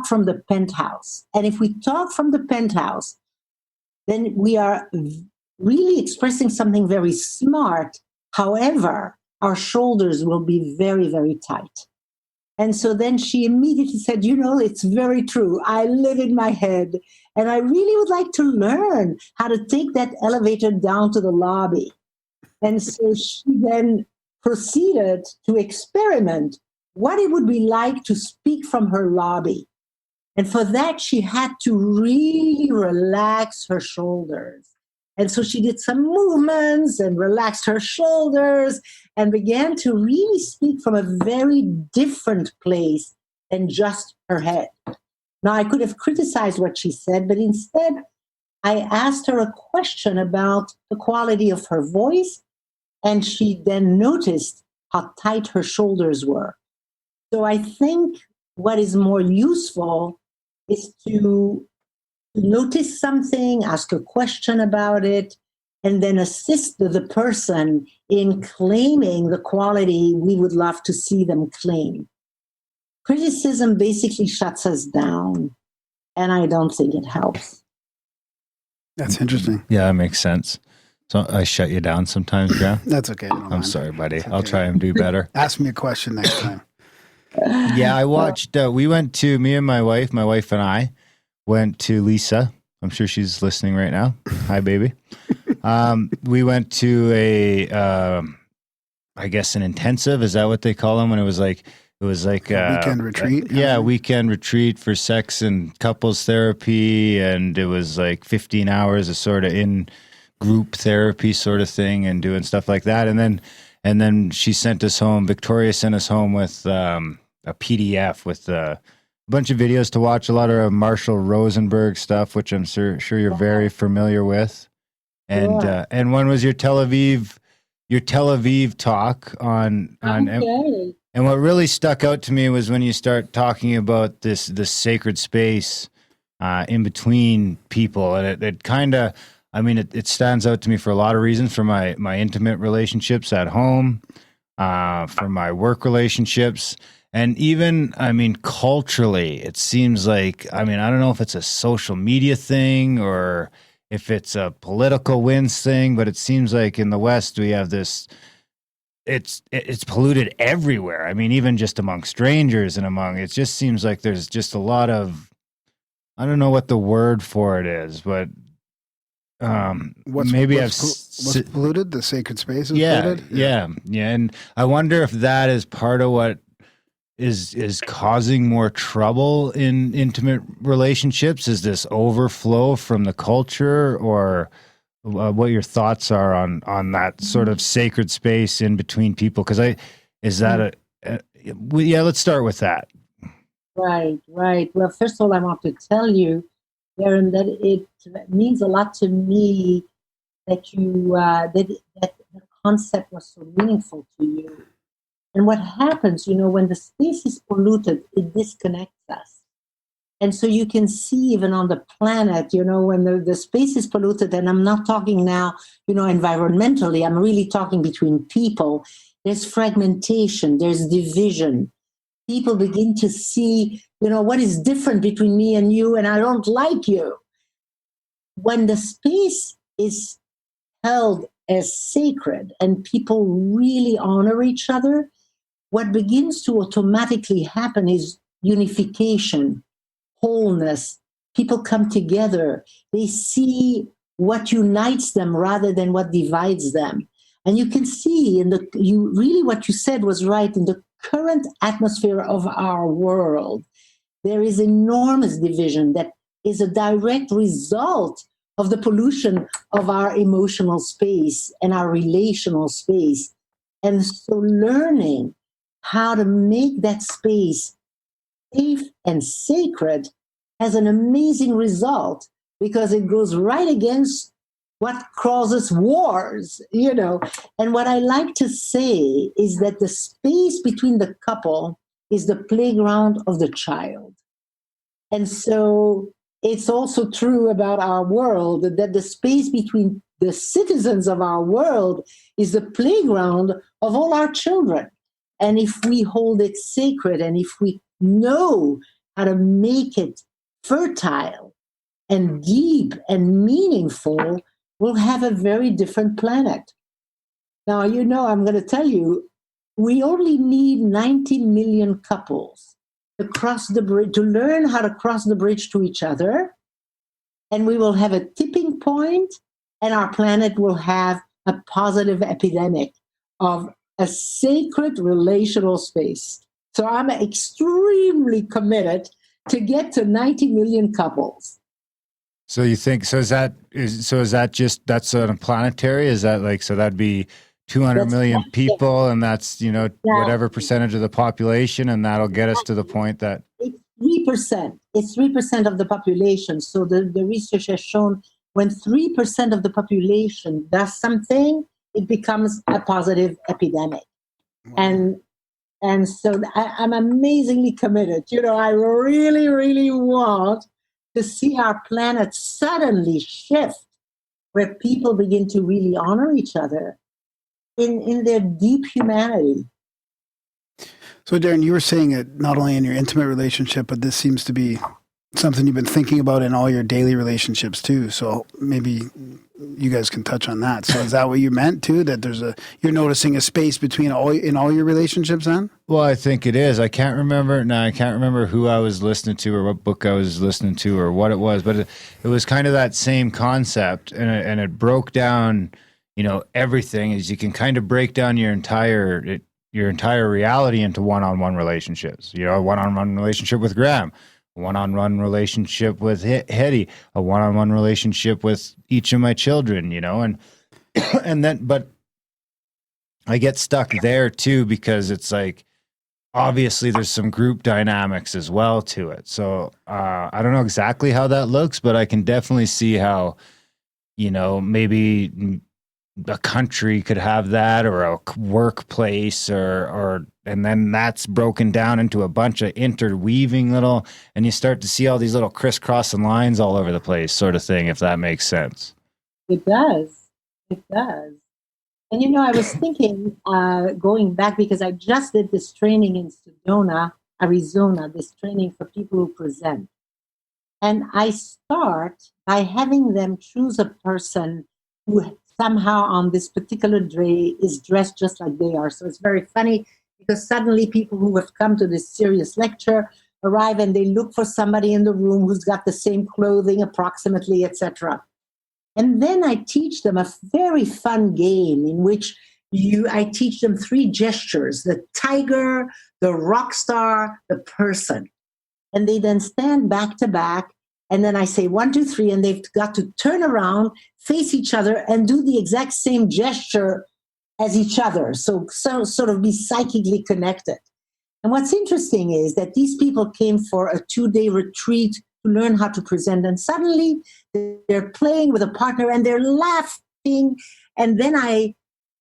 from the penthouse. And if we talk from the penthouse, then we are really expressing something very smart. However, our shoulders will be very, very tight. And so then she immediately said, it's very true. I live in my head. And I really would like to learn how to take that elevator down to the lobby. And so she then proceeded to experiment what it would be like to speak from her lobby. And for that, she had to really relax her shoulders. And so she did some movements and relaxed her shoulders and began to really speak from a very different place than just her head. Now, I could have criticized what she said, but instead, I asked her a question about the quality of her voice, and she then noticed how tight her shoulders were. So I think what is more useful is to notice something, ask a question about it, and then assist the person in claiming the quality we would love to see them claim. Criticism basically shuts us down, and I don't think it helps. That's interesting. Yeah, that makes sense. So I shut you down sometimes, Graham? That's okay. I'm sorry, buddy. Okay. I'll try and do better. Ask me a question next time. Yeah, I watched, me and my wife and I went to Lisa. I'm sure she's listening right now. Hi, baby. We went to I guess an intensive. Is that what they call them? When it was like a weekend retreat. Weekend retreat for sex and couples therapy. And it was like 15 hours of sort of in group therapy sort of thing and doing stuff like that. And then she sent us home. Victoria sent us home with a PDF with a bunch of videos to watch, a lot of Marshall Rosenberg stuff, which I'm sure you're very familiar with. And one was your Tel Aviv talk on Okay. And what really stuck out to me was when you start talking about this sacred space in between people. And it kind of, I mean, it stands out to me for a lot of reasons, for my intimate relationships at home, for my work relationships. And even, I mean, culturally, it seems like, I mean, I don't know if it's a social media thing or if it's a political wins thing, but it seems like in the West, we have this, it's polluted everywhere. I mean, even just among strangers and it just seems like there's just a lot of, I don't know what the word for it is, but what's polluted? The sacred space is polluted? Yeah. And I wonder if that is part of what is causing more trouble in intimate relationships. Is this overflow from the culture, or what your thoughts are on that sort of sacred space in between people? Because let's start with that. Right. Well, first of all, I want to tell you, Darren, that it means a lot to me that you that the concept was so meaningful to you. And what happens, when the space is polluted, it disconnects us. And so you can see even on the planet, when the space is polluted, and I'm not talking now, environmentally, I'm really talking between people, there's fragmentation, there's division. People begin to see, what is different between me and you, and I don't like you. When the space is held as sacred and people really honor each other, what begins to automatically happen is unification, wholeness. People come together. They see what unites them rather than what divides them. And you can see what you said was right. In the current atmosphere of our world, there is enormous division that is a direct result of the pollution of our emotional space and our relational space. And so learning how to make that space safe and sacred has an amazing result, because it goes right against what causes wars, And what I like to say is that the space between the couple is the playground of the child. And so it's also true about our world, that the space between the citizens of our world is the playground of all our children. And if we hold it sacred, and if we know how to make it fertile and deep and meaningful, we'll have a very different planet. Now, I'm going to tell you, we only need 90 million couples to cross the bridge, to learn how to cross the bridge to each other. And we will have a tipping point, and our planet will have a positive epidemic of a sacred relational space. So I'm extremely committed to get to 90 million couples. So you think, is that just, that's on a planetary? Is that like, so that'd be 200 million people, and that's, whatever percentage of the population, and that'll get us to the point that it's 3%. It's 3% of the population. So the research has shown when 3% of the population does something, it becomes a positive epidemic. Wow. And so I'm amazingly committed. I really, really want to see our planet suddenly shift, where people begin to really honor each other in their deep humanity. So, Darren, you were saying it not only in your intimate relationship, but this seems to be something you've been thinking about in all your daily relationships too. So maybe you guys can touch on that. So is that what you meant too? That you're noticing a space between all your relationships then? Well, I think it is. I can't remember who I was listening to or what book I was listening to or what it was, but it was kind of that same concept, and it broke down, everything. As you can kind of break down your entire reality into one-on-one relationships. A one-on-one relationship with Graham, a one-on-one relationship with Hedy, a one-on-one relationship with each of my children, and then, but I get stuck there too, because it's like, obviously there's some group dynamics as well to it. So I don't know exactly how that looks, but I can definitely see how, maybe a country could have that, or a workplace, or and then that's broken down into a bunch of interweaving little, and you start to see all these little crisscrossing lines all over the place, sort of thing, if that makes sense. It does. It does. And I was thinking, going back, because I just did this training in Sedona, Arizona, this training for people who present. And I start by having them choose a person who somehow on this particular day is dressed just like they are. So it's very funny because suddenly people who have come to this serious lecture arrive and they look for somebody in the room who's got the same clothing approximately, etc. And then I teach them a very fun game in which I teach them 3 gestures: the tiger, the rock star, the person. And they then stand back to back. And then I say 1, 2, 3, and they've got to turn around, face each other, and do the exact same gesture as each other. So sort of be psychically connected. And what's interesting is that these people came for a 2-day retreat to learn how to present. And suddenly they're playing with a partner and they're laughing. And then I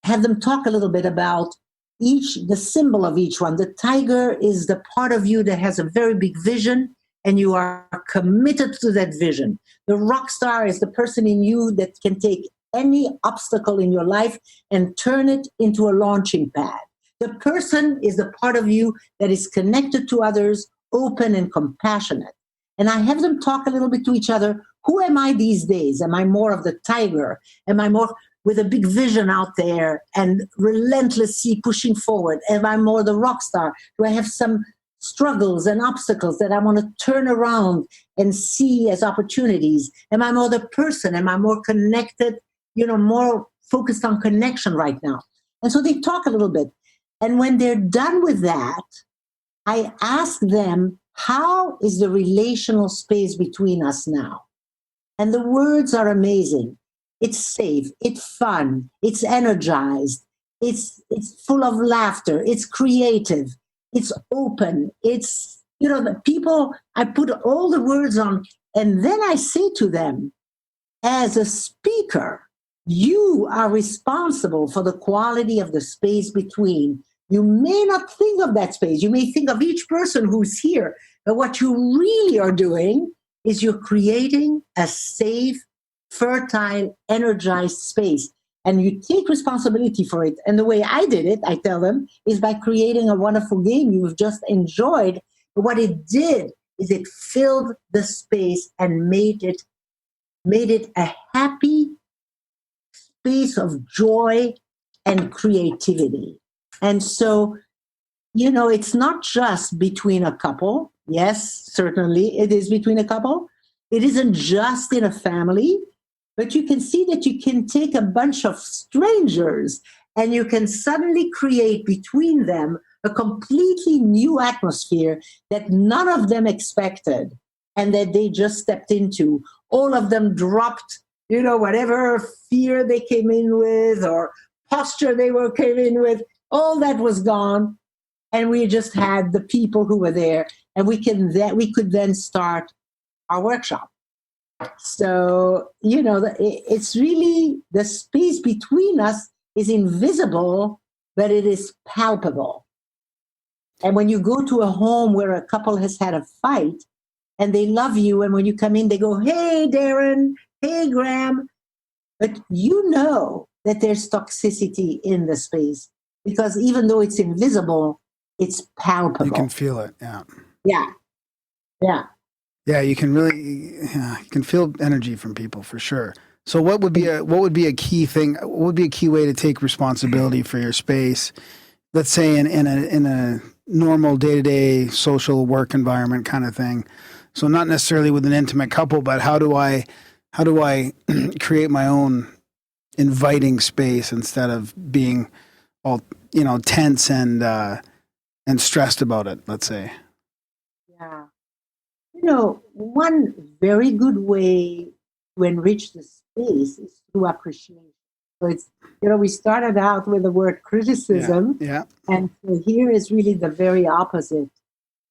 have them talk a little bit about the symbol of each one. The tiger is the part of you that has a very big vision and you are committed to that vision. The rock star is the person in you that can take any obstacle in your life and turn it into a launching pad. The person is the part of you that is connected to others, open and compassionate. And I have them talk a little bit to each other. Who am I these days? Am I more of the tiger? Am I more with a big vision out there and relentlessly pushing forward? Am I more the rock star? Do I have some struggles and obstacles that I want to turn around and see as opportunities? Am I more the person? Am I more connected, more focused on connection right now? And so they talk a little bit. And when they're done with that, I ask them, how is the relational space between us now? And the words are amazing. It's safe, it's fun, it's energized, it's full of laughter, it's creative, it's open, it's, the people, I put all the words on, and then I say to them, as a speaker, you are responsible for the quality of the space between. You may not think of that space. You may think of each person who's here, but what you really are doing is you're creating a safe, fertile, energized space. And you take responsibility for it. And the way I did it, I tell them, is by creating a wonderful game you've just enjoyed. But what it did is it filled the space and made it a happy space of joy and creativity. And so, it's not just between a couple. Yes, certainly it is between a couple. It isn't just in a family, but you can see that you can take a bunch of strangers and you can suddenly create between them a completely new atmosphere that none of them expected and that they just stepped into. All of them dropped, whatever fear they came in with or posture came in with. All that was gone, and we just had the people who were there, and we could then start our workshop. So, it's really the space between us is invisible, but it is palpable. And when you go to a home where a couple has had a fight and they love you, and when you come in, they go, "Hey, Darren, hey, Graham," but that there's toxicity in the space. Because even though it's invisible, it's palpable. You can feel it, yeah. Yeah. Yeah. Yeah, you can really you can feel energy from people for sure. So what would be a key thing? What would be a key way to take responsibility for your space? Let's say in a normal day-to-day social work environment kind of thing. So not necessarily with an intimate couple, but how do I create my own inviting space instead of being all tense and stressed about it, let's say? Yeah. One very good way to enrich the space is through appreciation. So it's, we started out with the word criticism. Yeah. And so here is really the very opposite.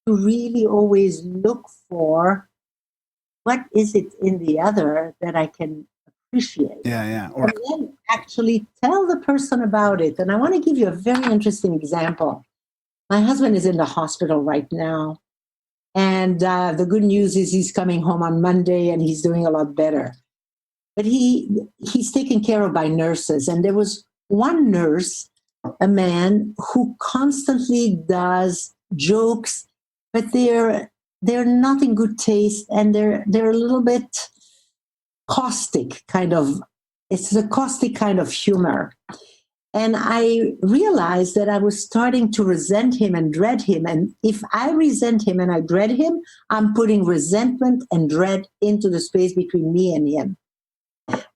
To really always look for what is it in the other that I can appreciate. Yeah. And then actually tell the person about it. And I want to give you a very interesting example. My husband is in the hospital right now. And the good news is he's coming home on Monday and he's doing a lot better. But he's taken care of by nurses. And there was one nurse, a man, who constantly does jokes, but they're not in good taste, and they're a little bit caustic kind of. It's a caustic kind of humor. And I realized that I was starting to resent him and dread him. And if I resent him and I dread him, I'm putting resentment and dread into the space between me and him.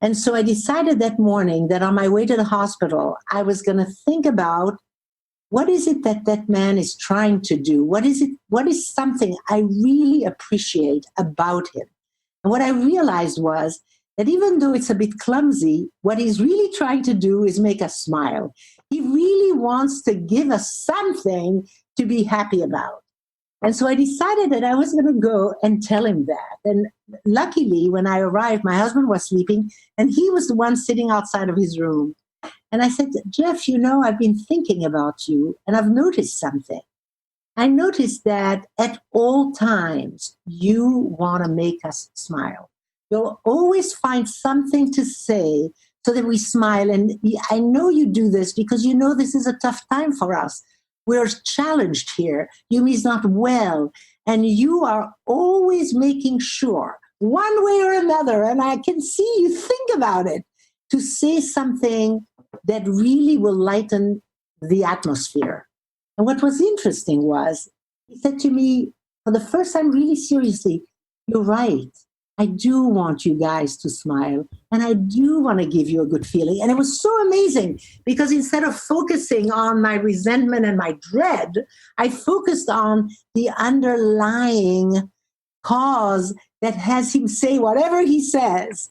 And so I decided that morning that on my way to the hospital, I was going to think about what is it that man is trying to do? What is something I really appreciate about him? And what I realized was that even though it's a bit clumsy, what he's really trying to do is make us smile. He really wants to give us something to be happy about. And so I decided that I was going to go and tell him that. And luckily, when I arrived, my husband was sleeping, and he was the one sitting outside of his room. And I said, Jeff, I've been thinking about you, and I've noticed something. I noticed that at all times, you want to make us smile. You'll always find something to say so that we smile. And I know you do this because you know this is a tough time for us. We're challenged here. Yumi's not well. And you are always making sure, one way or another, and I can see you think about it, to say something that really will lighten the atmosphere. And what was interesting was, he said to me, for the first time, really seriously, you're right. I do want you guys to smile, and I do want to give you a good feeling. And it was so amazing because instead of focusing on my resentment and my dread, I focused on the underlying cause that has him say whatever he says.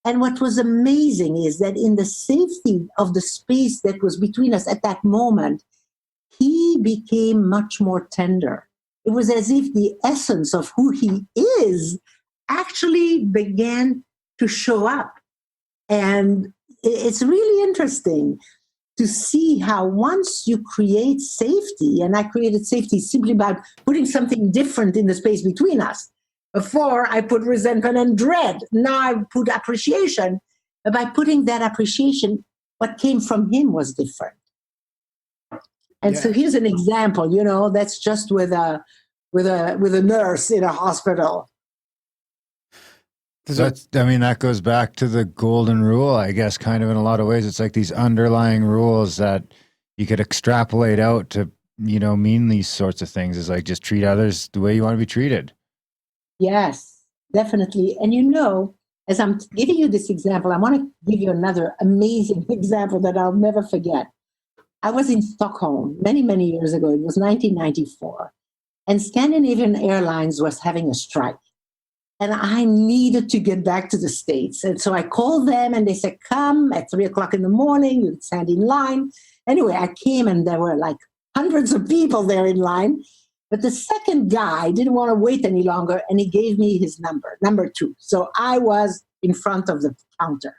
And what was amazing is that in the safety of the space that was between us at that moment, he became much more tender. It was as if the essence of who he is actually began to show up. And it's really interesting to see how once you create safety, and I created safety simply by putting something different in the space between us. Before, I put resentment and dread. Now I put appreciation. But by putting that appreciation, what came from him was different. And so here's an example, that's just with a nurse in a hospital. That goes back to the golden rule, I guess, kind of in a lot of ways. It's like these underlying rules that you could extrapolate out to, mean these sorts of things. Is like just treat others the way you want to be treated. Yes, definitely. And as I'm giving you this example, I want to give you another amazing example that I'll never forget. I was in Stockholm many, many years ago. It was 1994. And Scandinavian Airlines was having a strike. And I needed to get back to the States. And so I called them and they said, come at 3:00 in the morning, you'd stand in line. Anyway, I came and there were like hundreds of people there in line. But the second guy didn't want to wait any longer and he gave me his number 2. So I was in front of the counter.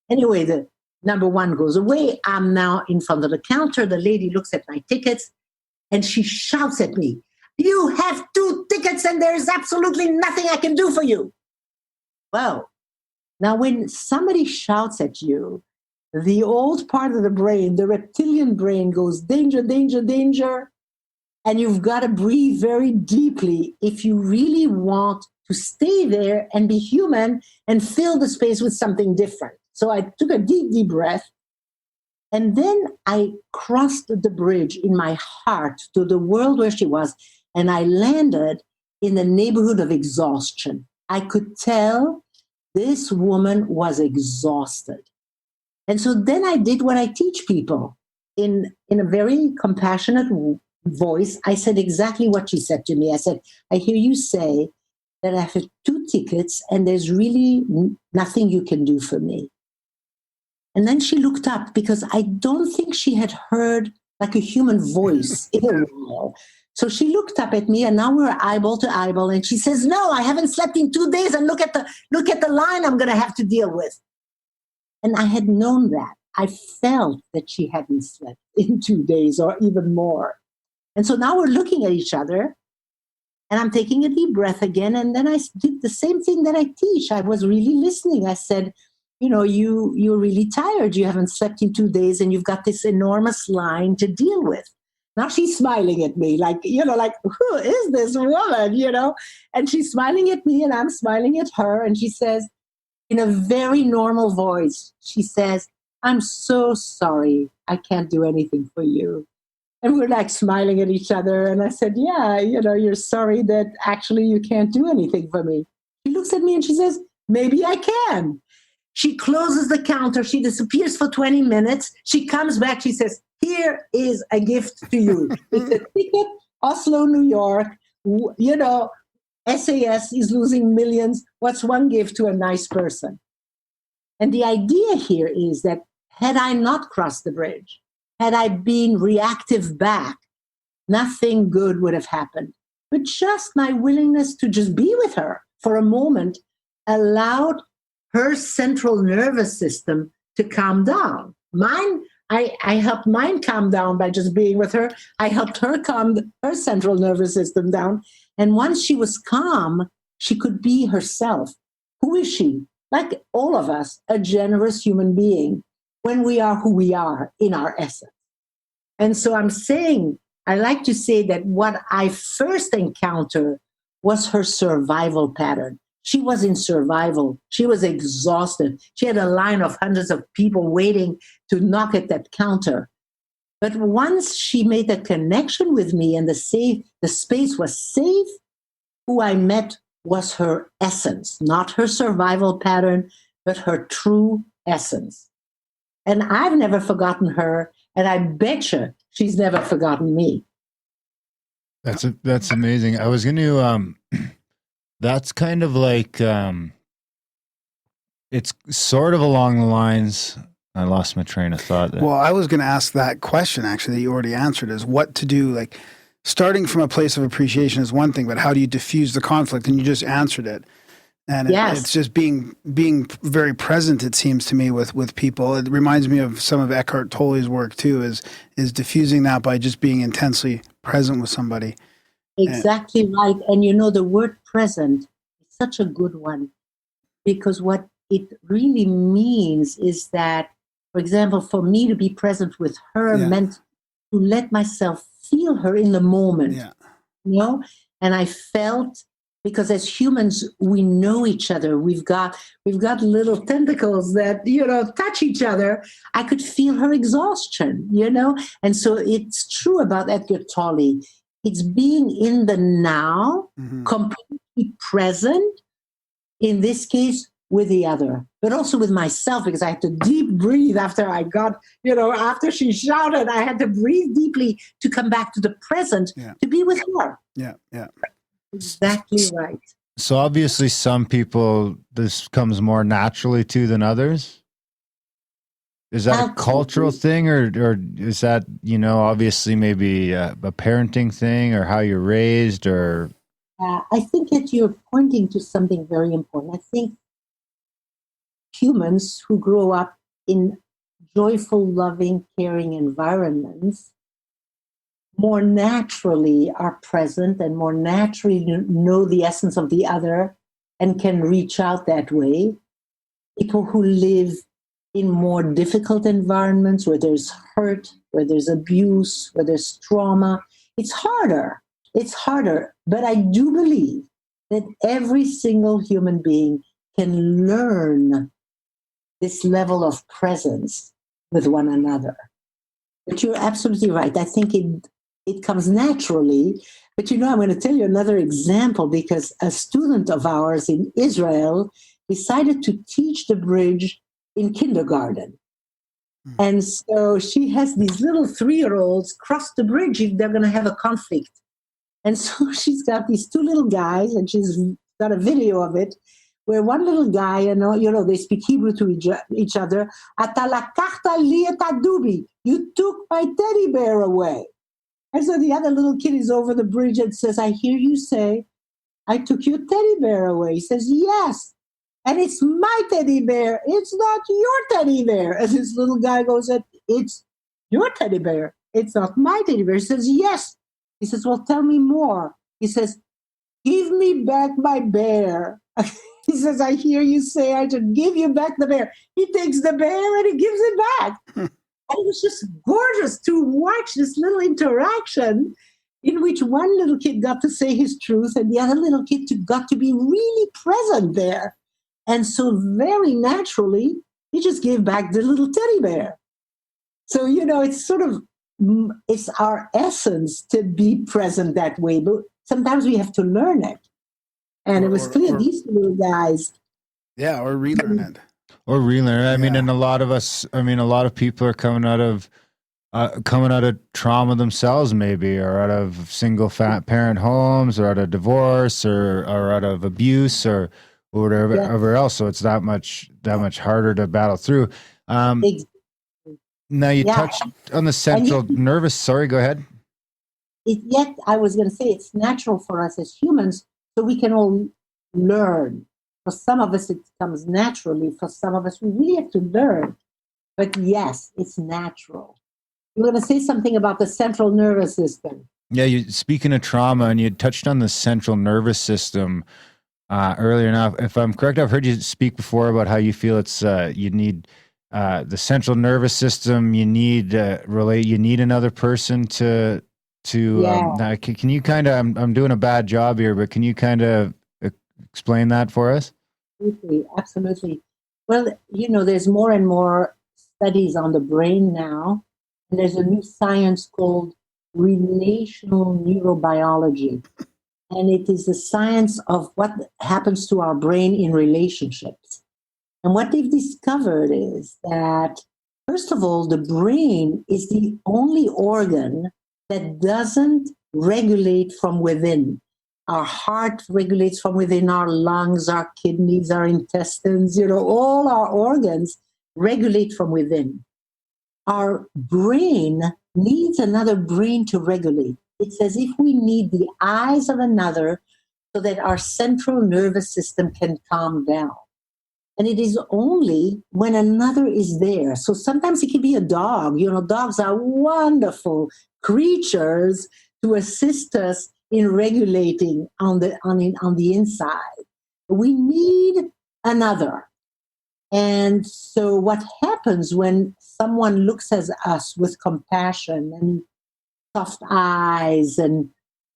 Anyway, the number 1 goes away. I'm now in front of the counter. The lady looks at my tickets and she shouts at me, you have 2 tickets and there's absolutely nothing I can do for you. Well, now when somebody shouts at you, the old part of the brain, the reptilian brain goes, danger, danger, danger. And you've got to breathe very deeply if you really want to stay there and be human and fill the space with something different. So I took a deep, deep breath. And then I crossed the bridge in my heart to the world where she was. And I landed in the neighborhood of exhaustion. I could tell this woman was exhausted. And so then I did what I teach people in a very compassionate voice. I said exactly what she said to me. I said, I hear you say that I have 2 tickets and there's really nothing you can do for me. And then she looked up because I don't think she had heard like a human voice in a while. So she looked up at me and now we're eyeball to eyeball. And she says, no, I haven't slept in 2 days. And look at the line I'm going to have to deal with. And I had known that. I felt that she hadn't slept in 2 days or even more. And so now we're looking at each other, and I'm taking a deep breath again. And then I did the same thing that I teach. I was really listening. I said, you're really tired. You haven't slept in 2 days, and you've got this enormous line to deal with. Now she's smiling at me like, who is this woman, And she's smiling at me, and I'm smiling at her. And she says, in a very normal voice, she says, I'm so sorry. I can't do anything for you. And we're like smiling at each other. And I said, yeah, you're sorry that actually you can't do anything for me. She looks at me and she says, maybe I can. She closes the counter. She disappears for 20 minutes. She comes back. She says, here is a gift to you. It's a ticket, Oslo, New York. SAS is losing millions. What's one gift to a nice person? And the idea here is that had I not crossed the bridge, had I been reactive back, nothing good would have happened. But just my willingness to just be with her for a moment allowed her central nervous system to calm down. I helped mine calm down by just being with her. I helped her calm her central nervous system down. And once she was calm, she could be herself. Who is she? Like all of us, a generous human being when we are who we are in our essence. And so I like to say that what I first encountered was her survival pattern. She was in survival. She was exhausted. She had a line of hundreds of people waiting to knock at that counter. But once she made a connection with me and the space was safe, who I met was her essence, not her survival pattern, but her true essence. And I've never forgotten her, and I bet you she's never forgotten me. That's amazing. I was going to, that's kind of like, it's sort of along the lines, I lost my train of thought there. Well, I was going to ask that question, actually, that you already answered, is what to do, like, starting from a place of appreciation is one thing, but how do you diffuse the conflict? And you just answered it. And it's just being very present, it seems to me, with people. It reminds me of some of Eckhart Tolle's work, too, is diffusing that by just being intensely present with somebody. Exactly right. And the word present is such a good one, because what it really means is that, for example, for me to be present with her meant to let myself feel her in the moment, and I felt, because as humans, we know each other. We've got little tentacles that, touch each other. I could feel her exhaustion, And so it's true about Eckhart Tolle. It's being in the now, completely present, in this case, with the other, but also with myself, because I had to deep breathe after I got, after she shouted, I had to breathe deeply to come back to the present, to be with her. Yeah. Exactly right. So obviously some people, this comes more naturally to than others. Is that a cultural thing, or is that, obviously maybe a parenting thing, or how you're raised, or? I think that you're pointing to something very important. I think humans who grow up in joyful, loving, caring environments more naturally are present and more naturally know the essence of the other and can reach out that way. People who live in more difficult environments where there's hurt, where there's abuse, where there's trauma, it's harder. It's harder. But I do believe that every single human being can learn this level of presence with one another. But you're absolutely right. I think it comes naturally. But I'm going to tell you another example, because a student of ours in Israel decided to teach the bridge in kindergarten. And so she has these little 3-year-olds cross the bridge if they're going to have a conflict. And so she's got these 2 little guys, and she's got a video of it, where one little guy, they speak Hebrew to each other. "Ata lakachta li et hadubi." You took my teddy bear away. And so the other little kid is over the bridge and says, "I hear you say, I took your teddy bear away." He says, "Yes, And it's my teddy bear. It's not your teddy bear. And this little guy goes, it's your teddy bear. It's not my teddy bear. He says, yes. He says, well, tell me more. He says, give me back my bear. He says, I hear you say I should give you back the bear. He takes the bear and he gives it back. And it was just gorgeous to watch this little interaction in which one little kid got to say his truth and the other little kid got to be really present there. And so very naturally, he just gave back the little teddy bear. So, it's sort of, it's our essence to be present that way. But sometimes we have to learn it. And it was clear these little guys. Yeah, or relearn it. Or relearn it. I mean, and a lot of people are coming out of trauma themselves, maybe, or out of single parent homes, or out of divorce, or out of abuse, or whatever else. So it's that much harder to battle through. Now you touched on the central nervous. Sorry, go ahead. Yet I was going to say it's natural for us as humans, so we can all learn. For some of us, it comes naturally. For some of us, we really have to learn. But yes, it's natural. You want to say something about the central nervous system? Yeah, speaking of trauma, and you touched on the central nervous system earlier. Now, if I'm correct, I've heard you speak before about how you feel it's you need the central nervous system. You need you need another person to. Can you kind of? I'm doing a bad job here, but can you kind of explain that for us? Absolutely. Well, there's more and more studies on the brain now, and there's a new science called relational neurobiology, and it is the science of what happens to our brain in relationships. And what they've discovered is that, first of all, the brain is the only organ that doesn't regulate from within. Our heart regulates from within, our lungs, our kidneys, our intestines, all our organs regulate from within. Our brain needs another brain to regulate. It's as if we need the eyes of another so that our central nervous system can calm down. And it is only when another is there. So sometimes it can be a dog. Dogs are wonderful creatures to assist us in regulating on the inside. We need another. And so what happens when someone looks at us with compassion and soft eyes and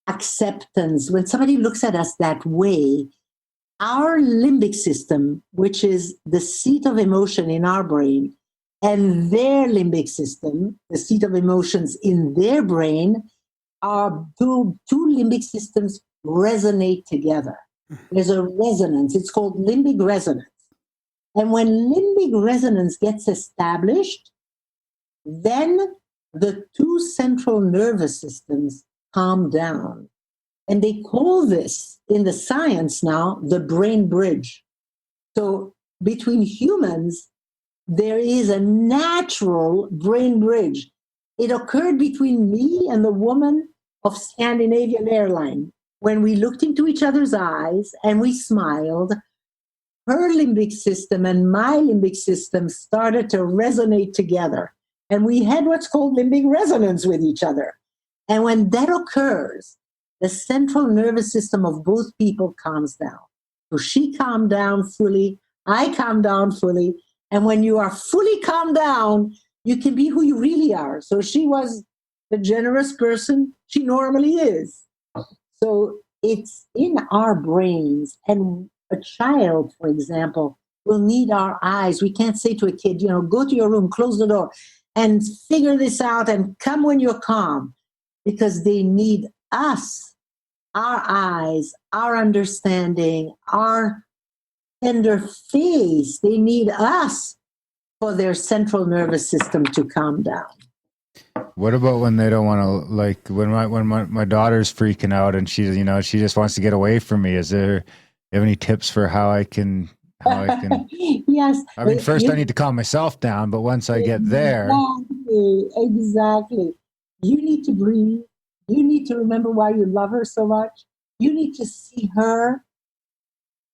acceptance, when somebody looks at us that way, our limbic system, which is the seat of emotion in our brain, and their limbic system, the seat of emotions in their brain, our two limbic systems resonate together. There's a resonance. It's called limbic resonance. And when limbic resonance gets established, then the two central nervous systems calm down. And they call this, in the science now, the brain bridge. So between humans, there is a natural brain bridge. It occurred between me and the woman of Scandinavian Airlines. When we looked into each other's eyes and we smiled, her limbic system and my limbic system started to resonate together. And we had what's called limbic resonance with each other. And when that occurs, the central nervous system of both people calms down. So she calmed down fully, I calmed down fully. And when you are fully calmed down, you can be who you really are. So she was the generous person she normally is. So it's in our brains. And a child, for example, will need our eyes. We can't say to a kid, go to your room, close the door, and figure this out and come when you're calm. Because they need us, our eyes, our understanding, our tender face. They need us for their central nervous system to calm down. What about when they don't want to, like when my daughter's freaking out and she just wants to get away from me? Do you have any tips for how I can? Yes. I mean, first I need to calm myself down, but once I get there. Exactly. You need to breathe. You need to remember why you love her so much. You need to see her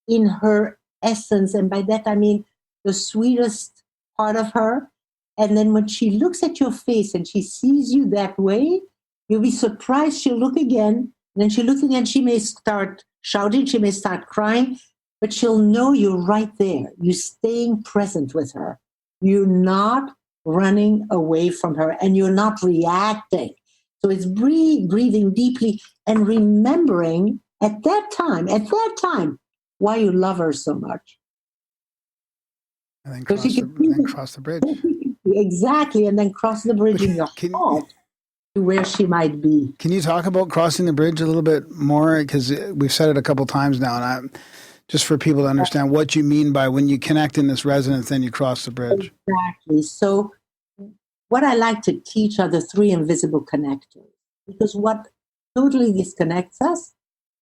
in her essence. And by that, I mean the sweetest part of her. And then when she looks at your face and she sees you that way, you'll be surprised. She'll look again. And then she'll look again. She may start shouting. She may start crying. But she'll know you're right there. You're staying present with her. You're not running away from her. And you're not reacting. So it's breathing deeply and remembering at that time, why you love her so much. And then cross the bridge. Exactly, and then cross the bridge in your heart to where she might be. Can you talk about crossing the bridge a little bit more? Because we've said it a couple times now, and just for people to understand what you mean by when you connect in this resonance, then you cross the bridge. Exactly. So what I like to teach are the 3 invisible connectors, because what totally disconnects us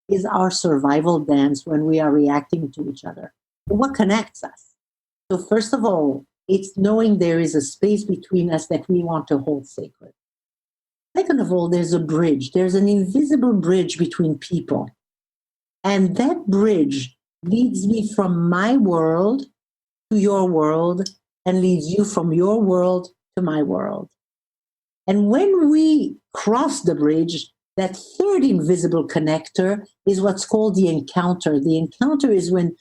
is our survival dance when we are reacting to each other. But what connects us? So first of all, it's knowing there is a space between us that we want to hold sacred. Second of all, there's a bridge. There's an invisible bridge between people. And that bridge leads me from my world to your world and leads you from your world to my world. And when we cross the bridge, that third invisible connector is what's called the encounter. The encounter is when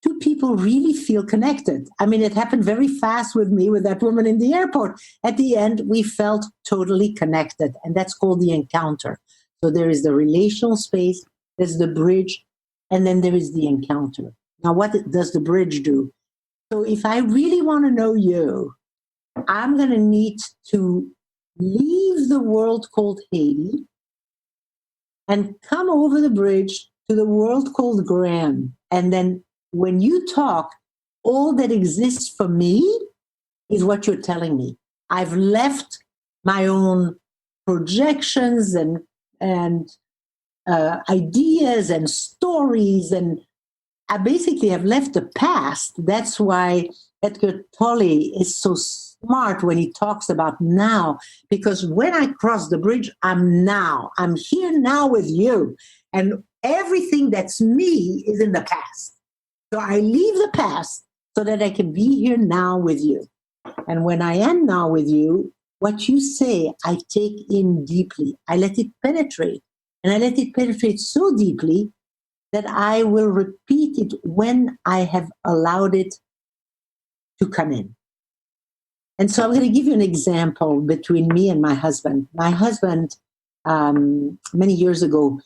2 people really feel connected. I mean, it happened very fast with me, with that woman in the airport. At the end, we felt totally connected, and that's called the encounter. So there is the relational space, there's the bridge, and then there is the encounter. Now, what does the bridge do? So if I really want to know you, I'm going to need to leave the world called Hedy and come over the bridge to the world called Graham. And then when you talk, all that exists for me is what you're telling me. I've left my own projections and ideas and stories, and I basically have left the past. That's why Edgar Tolle is so smart when he talks about now, because when I cross the bridge, I'm now. I'm here now with you, and everything that's me is in the past. So I leave the past so that I can be here now with you. And when I am now with you, what you say, I take in deeply. I let it penetrate. And I let it penetrate so deeply that I will repeat it when I have allowed it to come in. And so I'm going to give you an example between me and my husband. My husband, many years ago,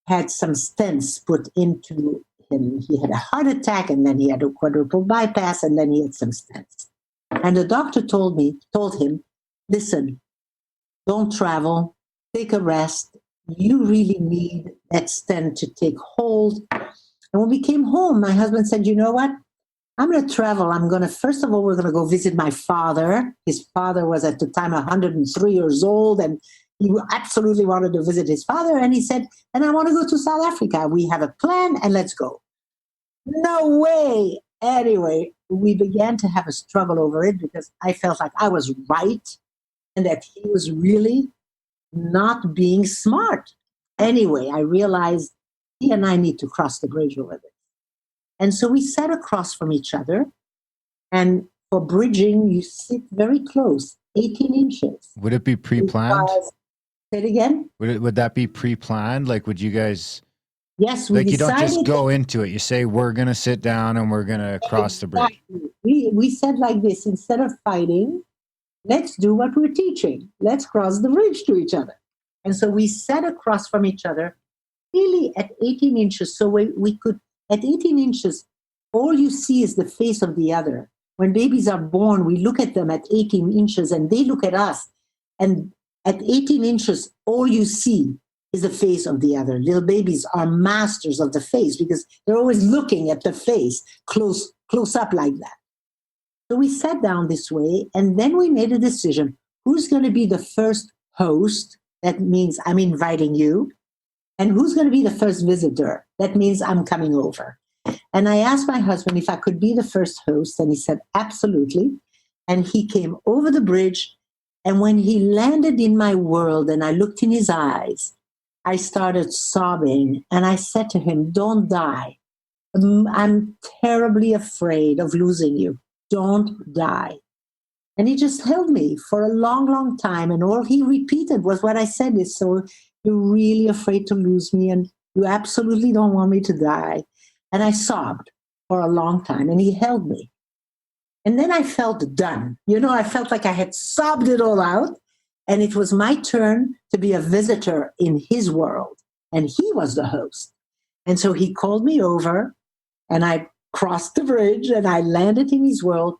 had some stents put into him. He had a heart attack, and then he had a quadruple bypass, and then he had some stents. And the doctor told him, listen, don't travel, take a rest. You really need that stent to take hold. And when we came home, my husband said, you know what? I'm going to travel. First of all, we're going to go visit my father. His father was at the time 103 years old, and he absolutely wanted to visit his father. And he said, and I want to go to South Africa. We have a plan, and let's go. No way. Anyway, we began to have a struggle over it because I felt like I was right and that he was really not being smart. Anyway, I realized he and I need to cross the bridge over this. And so we sat across from each other. And for bridging, you sit very close, 18 inches. Would it be pre-planned? Say it again? Would that be pre-planned? Like, would you guys... Yes, we you don't just decided go into it. You say, we're going to sit down and we're going to cross the bridge. We said like this, instead of fighting, let's do what we're teaching. Let's cross the bridge to each other. And so we sat across from each other, really at 18 inches. So we could, at 18 inches, all you see is the face of the other. When babies are born, we look at them at 18 inches and they look at us. And at 18 inches, all you see is the face of the other. Little babies are masters of the face because they're always looking at the face close up like that. So we sat down this way, and then we made a decision. Who's going to be the first host? That means I'm inviting you. And who's going to be the first visitor? That means I'm coming over. And I asked my husband if I could be the first host, and he said, absolutely. And he came over the bridge, and when he landed in my world and I looked in his eyes, I started sobbing, and I said to him, don't die. I'm terribly afraid of losing you. Don't die. And he just held me for a long, long time. And all he repeated was what I said is, so you're really afraid to lose me and you absolutely don't want me to die. And I sobbed for a long time and he held me. And then I felt done. I felt like I had sobbed it all out. And it was my turn to be a visitor in his world. And he was the host. And so he called me over and I crossed the bridge and I landed in his world.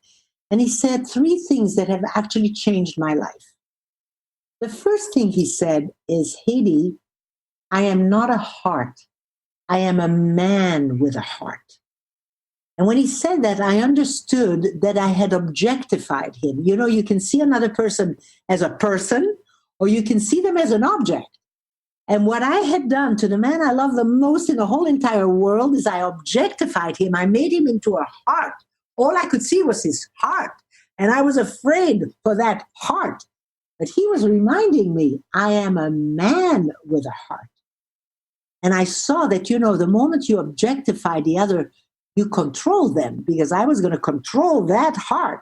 And he said 3 things that have actually changed my life. The first thing he said is, Hedy, I am not a heart. I am a man with a heart. And when he said that, I understood that I had objectified him. You can see another person as a person, or you can see them as an object. And what I had done to the man I love the most in the whole entire world is I objectified him. I made him into a heart. All I could see was his heart. And I was afraid for that heart. But he was reminding me, I am a man with a heart. And I saw that, the moment you objectify the other, you control them, because I was going to control that heart.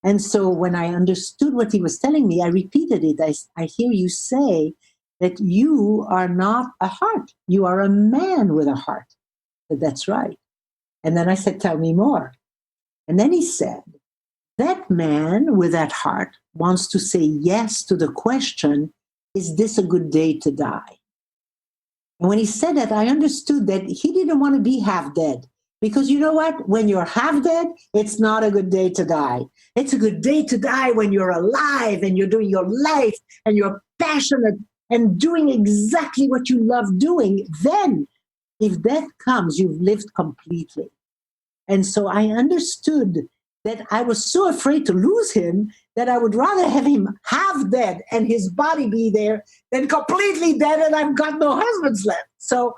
And so when I understood what he was telling me, I repeated it. I hear you say that you are not a heart. You are a man with a heart. But that's right. And then I said, tell me more. And then he said, that man with that heart wants to say yes to the question, is this a good day to die? And when he said that, I understood that he didn't want to be half dead. Because you know what? When you're half dead, it's not a good day to die. It's a good day to die when you're alive and you're doing your life and you're passionate and doing exactly what you love doing. Then, if death comes, you've lived completely. And so I understood that I was so afraid to lose him that I would rather have him half dead and his body be there than completely dead and I've got no husbands left. So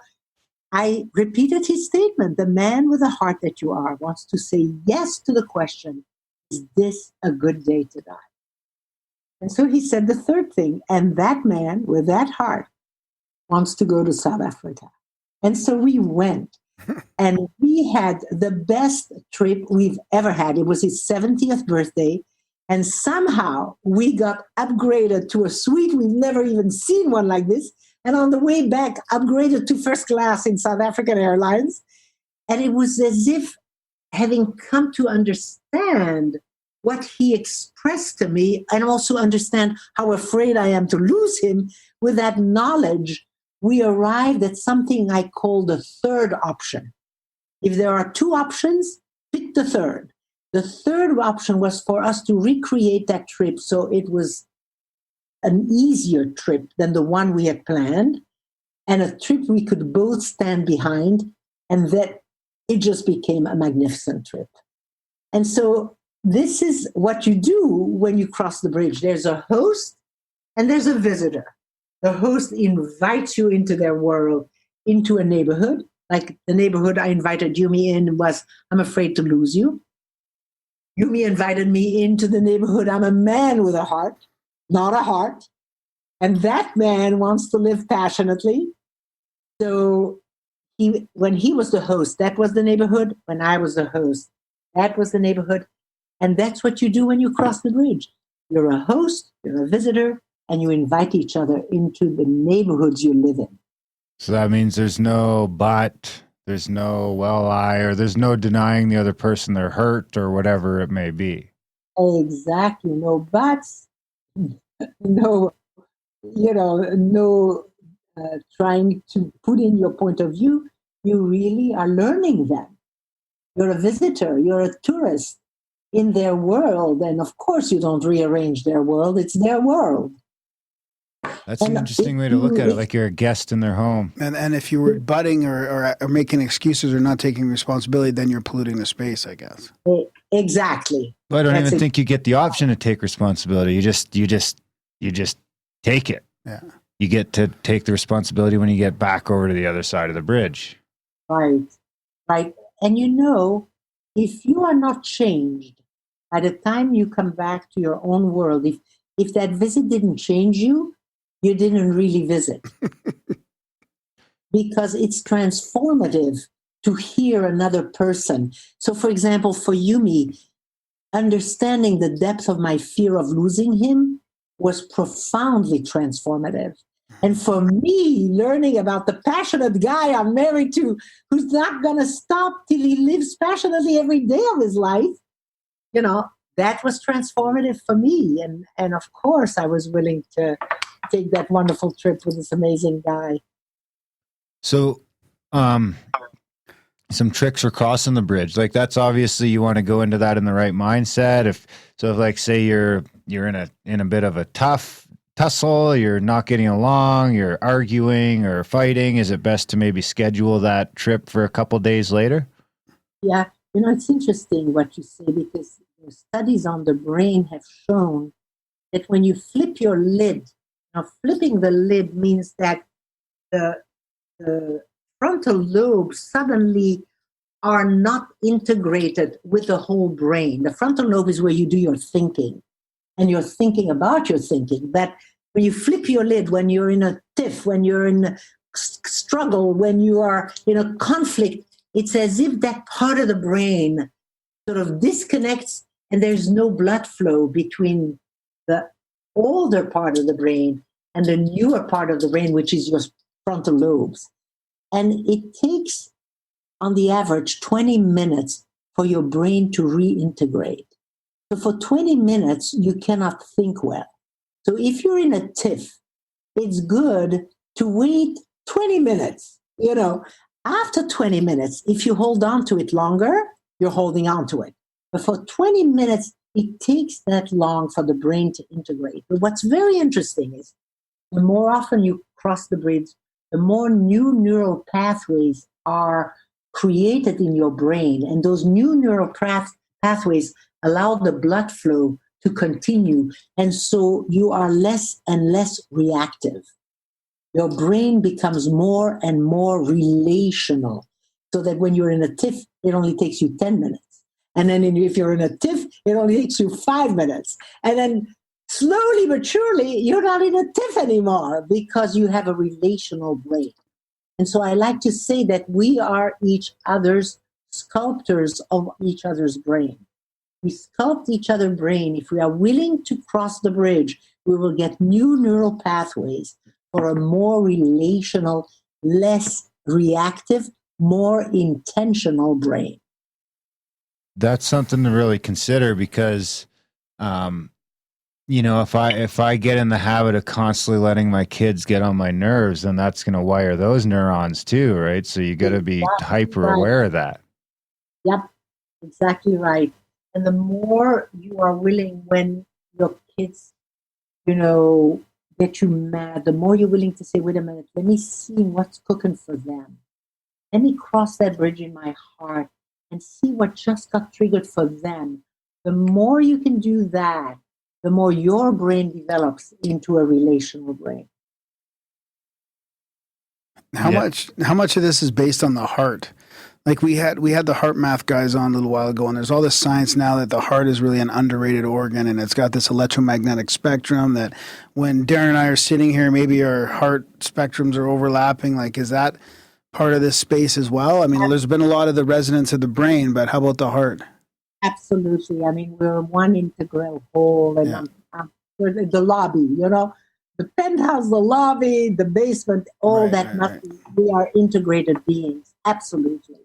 I repeated his statement. The man with the heart that you are wants to say yes to the question, is this a good day to die? And so he said the third thing, and that man with that heart wants to go to South Africa. And so we went. And we had the best trip we've ever had. It was his 70th birthday. And somehow we got upgraded to a suite. We've never even seen one like this. And on the way back, upgraded to first class in South African Airlines. And it was as if having come to understand what he expressed to me and also understand how afraid I am to lose him, with that knowledge, we arrived at something I call the third option. If there are 2 options, pick the third. The third option was for us to recreate that trip so it was an easier trip than the one we had planned, and a trip we could both stand behind, and that it just became a magnificent trip. And so this is what you do when you cross the bridge. There's a host and there's a visitor. The host invites you into their world, into a neighborhood. Like the neighborhood I invited Yumi in was, I'm afraid to lose you. Yumi invited me into the neighborhood. I'm a man with a heart, not a heart. And that man wants to live passionately. So when he was the host, that was the neighborhood. When I was the host, that was the neighborhood. And that's what you do when you cross the bridge. You're a host, you're a visitor, and you invite each other into the neighborhoods you live in. So that means there's no but, there's no well I, or there's no denying the other person their hurt or whatever it may be. Exactly. No buts, no, trying to put in your point of view. You really are learning them. You're a visitor, you're a tourist in their world. And of course you don't rearrange their world, it's their world. That's an interesting way to look at it, like you're a guest in their home. And if you were butting or making excuses or not taking responsibility, then you're polluting the space, I guess. Exactly. Well, I don't even think you get the option to take responsibility. You just take it. Yeah. You get to take the responsibility when you get back over to the other side of the bridge. Right. And if you are not changed by the time you come back to your own world, if that visit didn't change you, you didn't really visit. Because it's transformative to hear another person. So, for example, for Yumi, understanding the depth of my fear of losing him was profoundly transformative. And for me, learning about the passionate guy I'm married to, who's not going to stop till he lives passionately every day of his life, that was transformative for me. And of course, I was willing to take that wonderful trip with this amazing guy. So, some tricks for crossing the bridge. Like, that's obviously, you want to go into that in the right mindset. If like, say you're in a bit of a tussle, you're not getting along, you're arguing or fighting, is it best to maybe schedule that trip for a couple days later? Yeah, it's interesting what you say, because studies on the brain have shown that when you flip your lid, flipping the lid means that the frontal lobes suddenly are not integrated with the whole brain. The frontal lobe is where you do your thinking, and you're thinking about your thinking. But when you flip your lid, when you're in a tiff, when you're in a struggle, when you are in a conflict, it's as if that part of the brain sort of disconnects, and there's no blood flow between the older part of the brain and the newer part of the brain, which is your frontal lobes. And it takes, on the average, 20 minutes for your brain to reintegrate. So for 20 minutes, you cannot think well. So if you're in a tiff, it's good to wait 20 minutes. After 20 minutes, if you hold on to it longer, you're holding on to it. But for 20 minutes, it takes that long for the brain to integrate. But what's very interesting is the more often you cross the bridge, the more new neural pathways are created in your brain. And those new neural pathways allow the blood flow to continue. And so you are less and less reactive. Your brain becomes more and more relational, so that when you're in a tiff, it only takes you 10 minutes. And then if you're in a tiff, it only takes you 5 minutes. And then slowly but surely, you're not in a tiff anymore, because you have a relational brain. And so I like to say that we are each other's sculptors of each other's brain. We sculpt each other's brain. If we are willing to cross the bridge, we will get new neural pathways for a more relational, less reactive, more intentional brain. That's something to really consider, because, if I get in the habit of constantly letting my kids get on my nerves, then that's going to wire those neurons too, right? So you got to be hyper aware of that. Yep, exactly right. And the more you are willing, when your kids, get you mad, the more you're willing to say, wait a minute, let me see what's cooking for them. Let me cross that bridge in my heart and see what just got triggered for them. The more you can do that, the more your brain develops into a relational brain. How much of this is based on the heart? Like we had the heart math guys on a little while ago, and there's all this science now that the heart is really an underrated organ, and it's got this electromagnetic spectrum that when Darren and I are sitting here, maybe our heart spectrums are overlapping. Like, is that part of this space as well? I mean, there's been a lot of the resonance of the brain, but how about the heart? Absolutely. I mean, we're one integral whole, and we're the lobby, the penthouse, the lobby, the basement, all that. Right. We are integrated beings. Absolutely.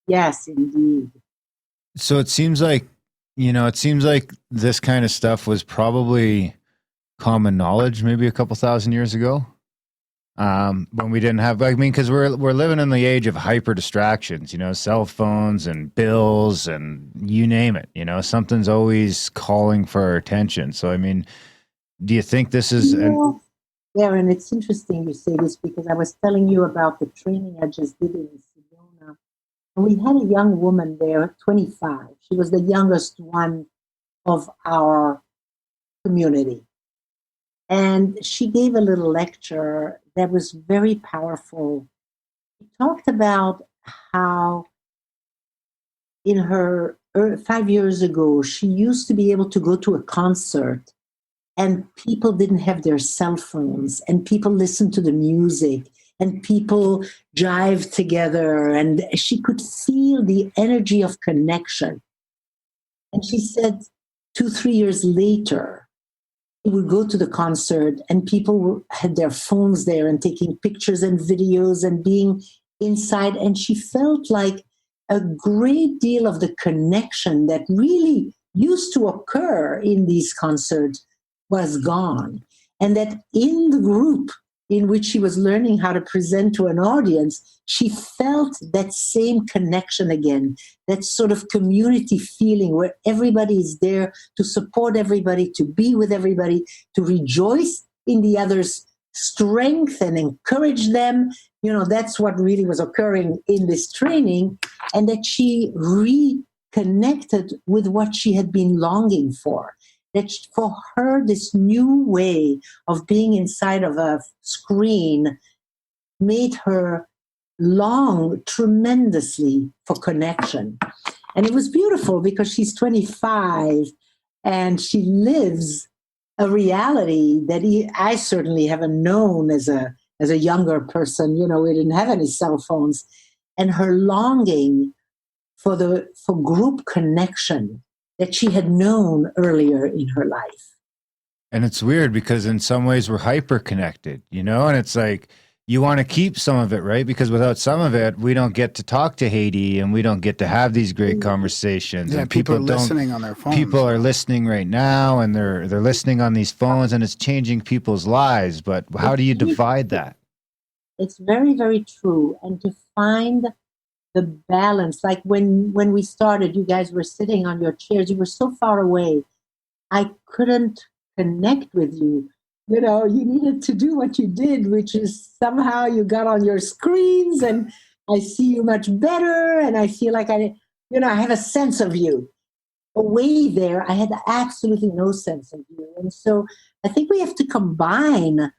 Yes, indeed. So it seems like this kind of stuff was probably common knowledge maybe a couple thousand years ago. When we didn't have, because we're living in the age of hyper distractions, cell phones and bills and you name it, something's always calling for our attention. So, do you think this is? Aaron, it's interesting you say this, because I was telling you about the training I just did in Sedona. And we had a young woman there, 25. She was the youngest one of our community. And she gave a little lecture that was very powerful. She talked about how in her 5 years ago, she used to be able to go to a concert and people didn't have their cell phones and people listened to the music and people jive together, and she could feel the energy of connection. And she said 2-3 years later, she would go to the concert and people had their phones there and taking pictures and videos and being inside. And she felt like a great deal of the connection that really used to occur in these concerts was gone. And that in the group in which she was learning how to present to an audience, she felt that same connection again, that sort of community feeling where everybody is there to support everybody, to be with everybody, to rejoice in the other's strength and encourage them. You know, that's what really was occurring in this training, and that she reconnected with what she had been longing for. That for her, this new way of being inside of a screen made her long tremendously for connection. And it was beautiful because she's 25 and she lives a reality that I certainly haven't known as a younger person. You know, we didn't have any cell phones. And her longing for group connection that she had known earlier in her life. And it's weird because in some ways we're hyper connected, you know, and it's like you want to keep some of it, right? Because without some of it, we don't get to talk to Hedy and we don't get to have these great conversations. Yeah, and people are listening on their phones. People are listening right now and they're listening on these phones and it's changing people's lives. But how do you divide that? It's very, very true. And to find the balance, like when we started, you guys were sitting on your chairs, you were so far away. I couldn't connect with you. You know, you needed to do what you did, which is somehow you got on your screens and I see you much better. And I feel like I have a sense of you. Away there, I had absolutely no sense of you. And so I think we have to combine,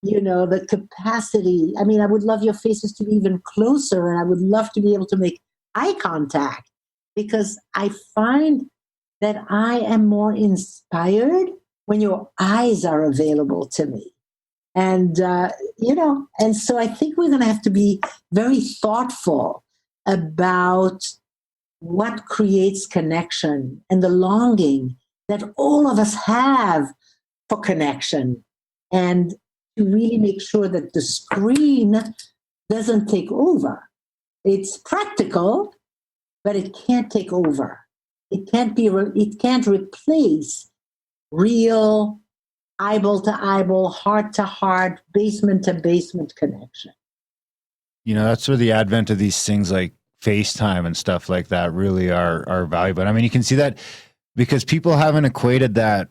you know, the capacity. I mean, I would love your faces to be even closer, and I would love to be able to make eye contact, because I find that I am more inspired when your eyes are available to me. And, and so I think we're going to have to be very thoughtful about what creates connection and the longing that all of us have for connection, and to really make sure that the screen doesn't take over. It's practical, but it can't take over. It can't replace real eyeball to eyeball, heart to heart, basement to basement connection. You know, that's where the advent of these things like FaceTime and stuff like that really are valuable. I mean, you can see that because people haven't equated that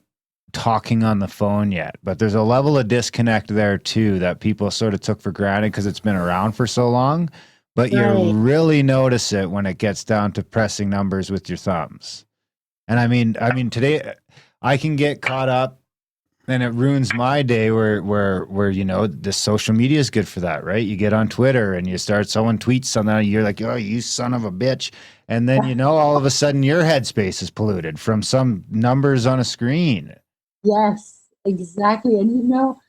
talking on the phone yet, but there's a level of disconnect there too that people sort of took for granted because it's been around for so long, but right. You really notice it when it gets down to pressing numbers with your thumbs. And I mean today I can get caught up and it ruins my day where you know, the social media is good for that, right? You get on Twitter and someone tweets something, you're like, oh, you son of a bitch. And then, you know, all of a sudden your headspace is polluted from some numbers on a screen. Yes, exactly. And you know,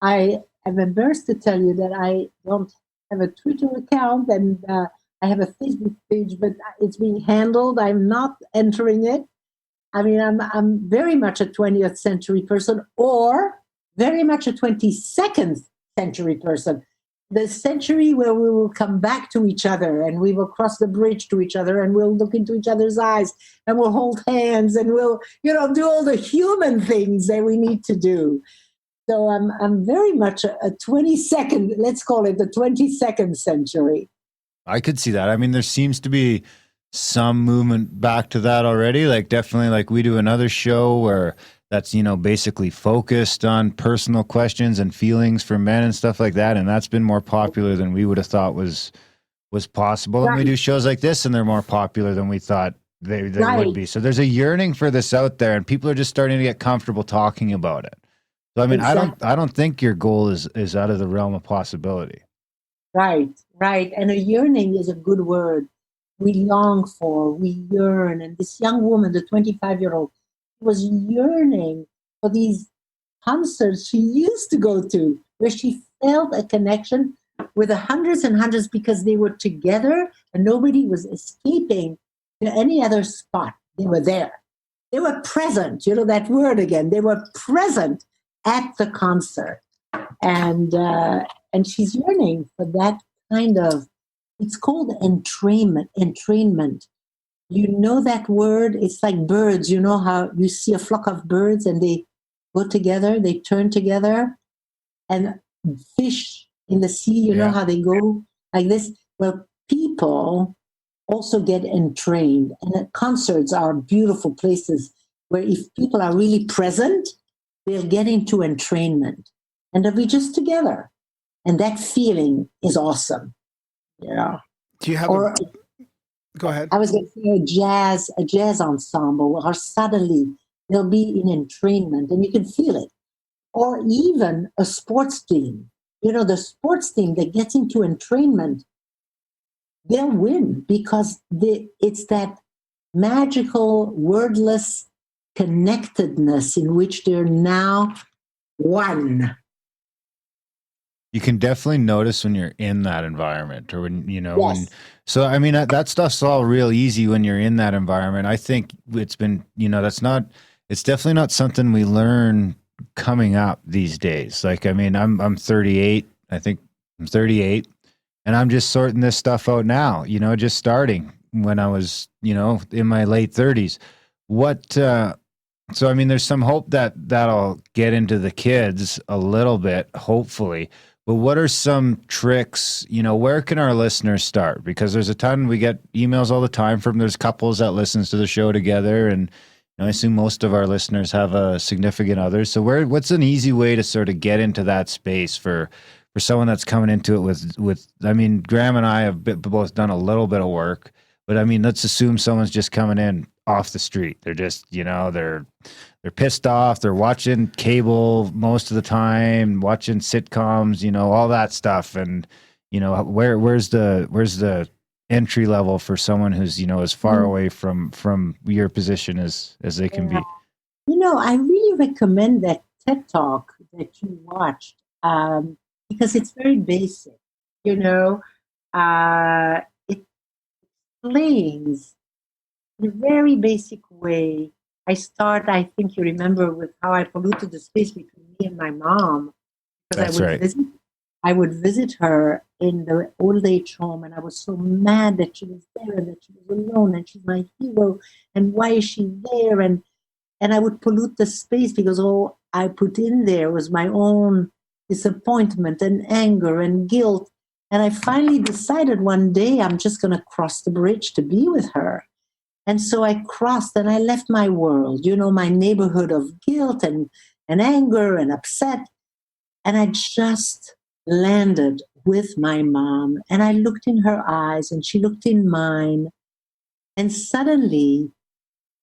I am embarrassed to tell you that I don't have a Twitter account, and I have a Facebook page, but it's being handled. I'm not entering it. I mean, I'm very much a 20th century person, or very much a 22nd century person. The century where we will come back to each other and we will cross the bridge to each other and we'll look into each other's eyes and we'll hold hands and we'll, you know, do all the human things that we need to do. So I'm very much a 22nd, let's call it the 22nd century. I could see that. I mean, there seems to be some movement back to that already. Like definitely, like we do another show where that's, you know, basically focused on personal questions and feelings for men and stuff like that. And that's been more popular than we would have thought was possible. Right. And we do shows like this and they're more popular than we thought they right. would be. So there's a yearning for this out there and people are just starting to get comfortable talking about it. So, I mean, exactly. I don't think your goal is out of the realm of possibility. Right. And a yearning is a good word. We long for, we yearn. And this young woman, the 25-year-old, was yearning for these concerts she used to go to, where she felt a connection with the hundreds and hundreds because they were together and nobody was escaping to any other spot. They were there. They were present, that word again. They were present at the concert. And she's yearning for that kind of, it's called entrainment. You know that word? It's like birds. You know how you see a flock of birds and they go together, they turn together, and fish in the sea, you know how they go like this? Well, people also get entrained. And concerts are beautiful places where if people are really present, they'll get into entrainment. And they'll be just together. And that feeling is awesome. Yeah. Do you have go ahead. I was going to say a jazz ensemble, or suddenly they'll be in entrainment and you can feel it. Or even a sports team. The sports team that gets into entrainment, they'll win because it's that magical, wordless connectedness in which they're now one. You can definitely notice when you're in that environment, or when, Yes. that stuff's all real easy when you're in that environment. I think it's been, it's definitely not something we learn coming up these days. Like, I'm 38. I think I'm 38 and I'm just sorting this stuff out now, just starting when I was, in my late 30s. There's some hope that'll get into the kids a little bit, hopefully. But what are some tricks, where can our listeners start? Because there's a ton, we get emails all the time there's couples that listens to the show together. And I assume most of our listeners have a significant other. So what's an easy way to sort of get into that space for someone that's coming into it with Graham and I have both done a little bit of work, but let's assume someone's just coming in off the street. They're just, they're pissed off. They're watching cable most of the time, watching sitcoms, all that stuff. And, where's the entry level for someone who's, as far away from your position as they can be? I really recommend that TED Talk that you watched because it's very basic. It explains in a very basic way. I think you remember, with how I polluted the space between me and my mom. That's right. I would visit her in the old age home, and I was so mad that she was there and that she was alone, and she's my hero, and why is she there? And I would pollute the space because all I put in there was my own disappointment and anger and guilt. And I finally decided one day I'm just going to cross the bridge to be with her. And so I crossed and I left my world, my neighborhood of guilt and anger and upset. And I just landed with my mom, and I looked in her eyes and she looked in mine. And suddenly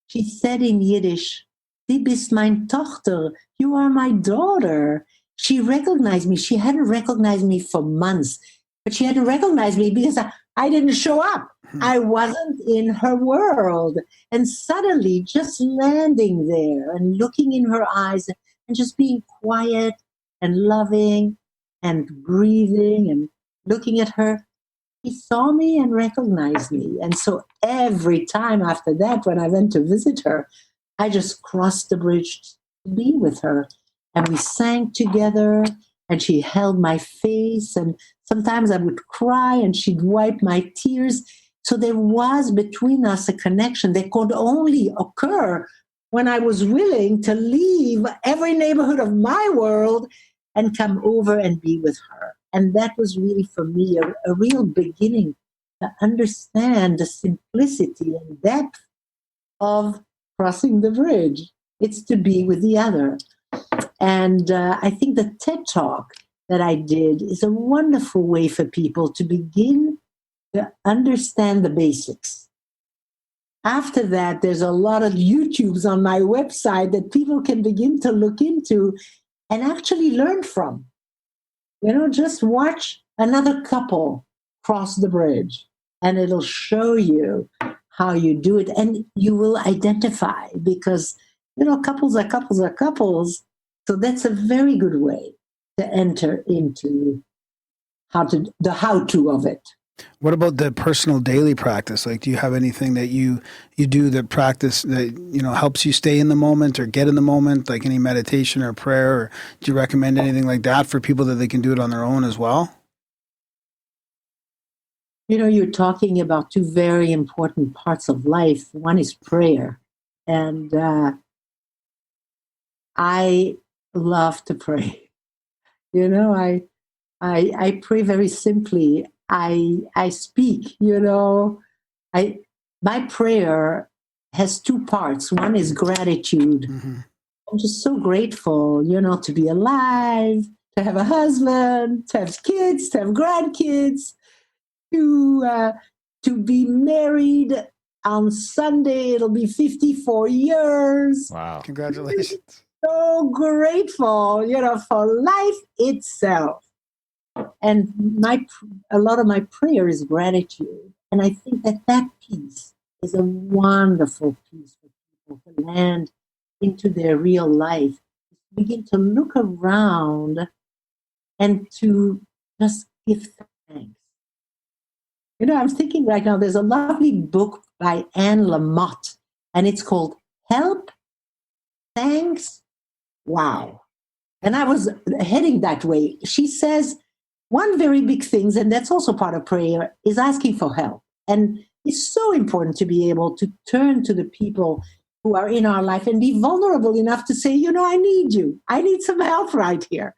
she said in Yiddish, "Du bist meine Tochter, you are my daughter." She recognized me. She hadn't recognized me for months, but she hadn't recognized me because I didn't show up. I wasn't in her world. And suddenly just landing there and looking in her eyes and just being quiet and loving and breathing and looking at her, she saw me and recognized me. And so every time after that, when I went to visit her, I just crossed the bridge to be with her. And we sang together, and she held my face, and sometimes I would cry and she'd wipe my tears. So there was between us a connection that could only occur when I was willing to leave every neighborhood of my world and come over and be with her. And that was really, for me, a real beginning to understand the simplicity and depth of crossing the bridge. It's to be with the other. And I think the TED Talk that I did is a wonderful way for people to begin to understand the basics. After that, there's a lot of YouTubes on my website that people can begin to look into and actually learn from. Just watch another couple cross the bridge, and it'll show you how you do it. And you will identify because, couples are couples are couples. So that's a very good way to enter into the how-to of it. What about the personal daily practice? Like, do you have anything that you do that practice that, helps you stay in the moment or get in the moment, like any meditation or prayer? Or do you recommend anything like that for people that they can do it on their own as well? You're talking about two very important parts of life. One is prayer. And I love to pray. I pray very simply. I speak, my prayer has two parts. One is gratitude. Mm-hmm. I'm just so grateful, to be alive, to have a husband, to have kids, to have grandkids, to be married on Sunday. It'll be 54 years. Wow. Congratulations. So grateful, for life itself. And a lot of my prayer is gratitude. And I think that piece is a wonderful piece for people to land into their real life, begin to look around and to just give thanks. I'm thinking right now, there's a lovely book by Anne Lamott, and it's called Help, Thanks, Wow. And I was heading that way. She says, one very big thing, and that's also part of prayer, is asking for help. And it's so important to be able to turn to the people who are in our life and be vulnerable enough to say, I need you. I need some help right here.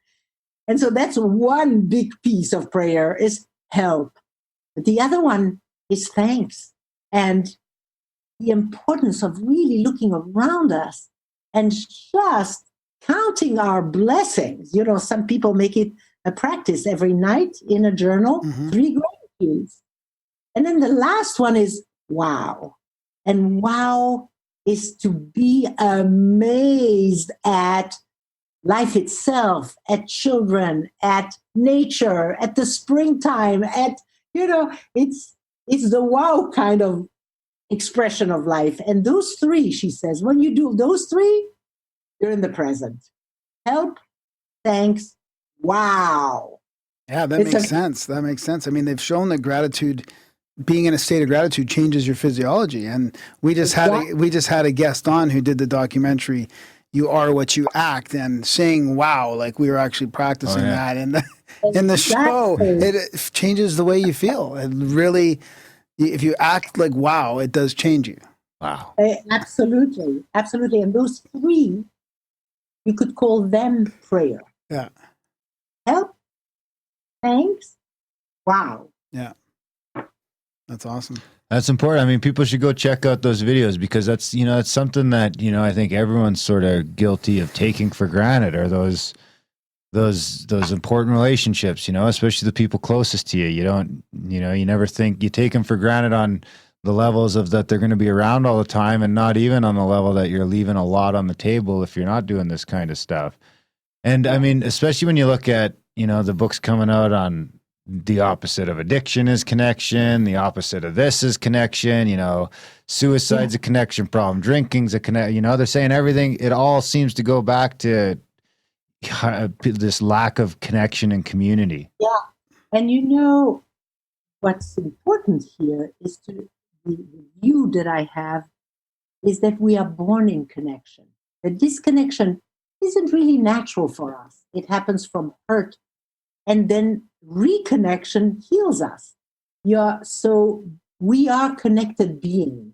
And so that's one big piece of prayer is help. But the other one is thanks. And the importance of really looking around us and just counting our blessings. Some people make it a practice every night in a journal, 3 gratitudes. And then the last one is wow. And wow is to be amazed at life itself, at children, at nature, at the springtime, it's the wow kind of expression of life. And those 3, she says, when you do those 3, you're in the present. Help, thanks, wow. Yeah, that makes sense. That makes sense. I mean, they've shown that gratitude, being in a state of gratitude, changes your physiology. And we just had a guest on who did the documentary "You Are What You Act," and saying "wow," like we were actually practicing that in the show. It changes the way you feel. It really, if you act like wow, it does change you. Wow. Absolutely, absolutely. And those 3, you could call them prayer. Yeah. Help, thanks, wow. Yeah. That's awesome. That's important. I mean, people should go check out those videos because that's, it's something that, I think everyone's sort of guilty of taking for granted, are those important relationships, especially the people closest to you. You don't, you never think, you take them for granted on the levels of that they're going to be around all the time, and not even on the level that you're leaving a lot on the table if you're not doing this kind of stuff. And I mean, especially when you look at, the books coming out on the opposite of addiction is connection, the opposite of this is connection, suicide's a connection problem, drinking's a connection, they're saying everything, it all seems to go back to this lack of connection and community. Yeah. And what's important here is the view that I have is that we are born in connection. The disconnection isn't really natural for us. It happens from hurt. And then reconnection heals us. So we are connected beings.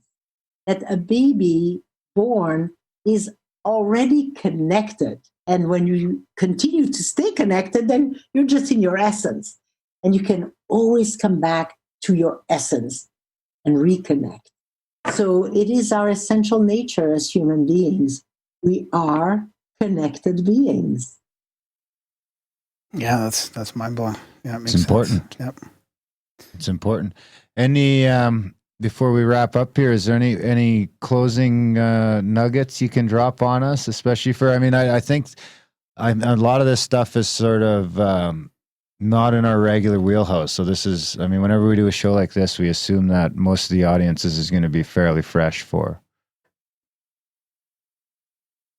That a baby born is already connected. And when you continue to stay connected, then you're just in your essence. And you can always come back to your essence and reconnect. So it is our essential nature as human beings. We are connected beings. Yeah, that's mind-blowing. Yeah, it makes it's important. Sense. Yep. It's important. Any before we wrap up here, is there any closing nuggets you can drop on us, especially for? I mean, I think a lot of this stuff is sort of not in our regular wheelhouse. So this is, I mean, whenever we do a show like this, we assume that most of the audiences is going to be fairly fresh for.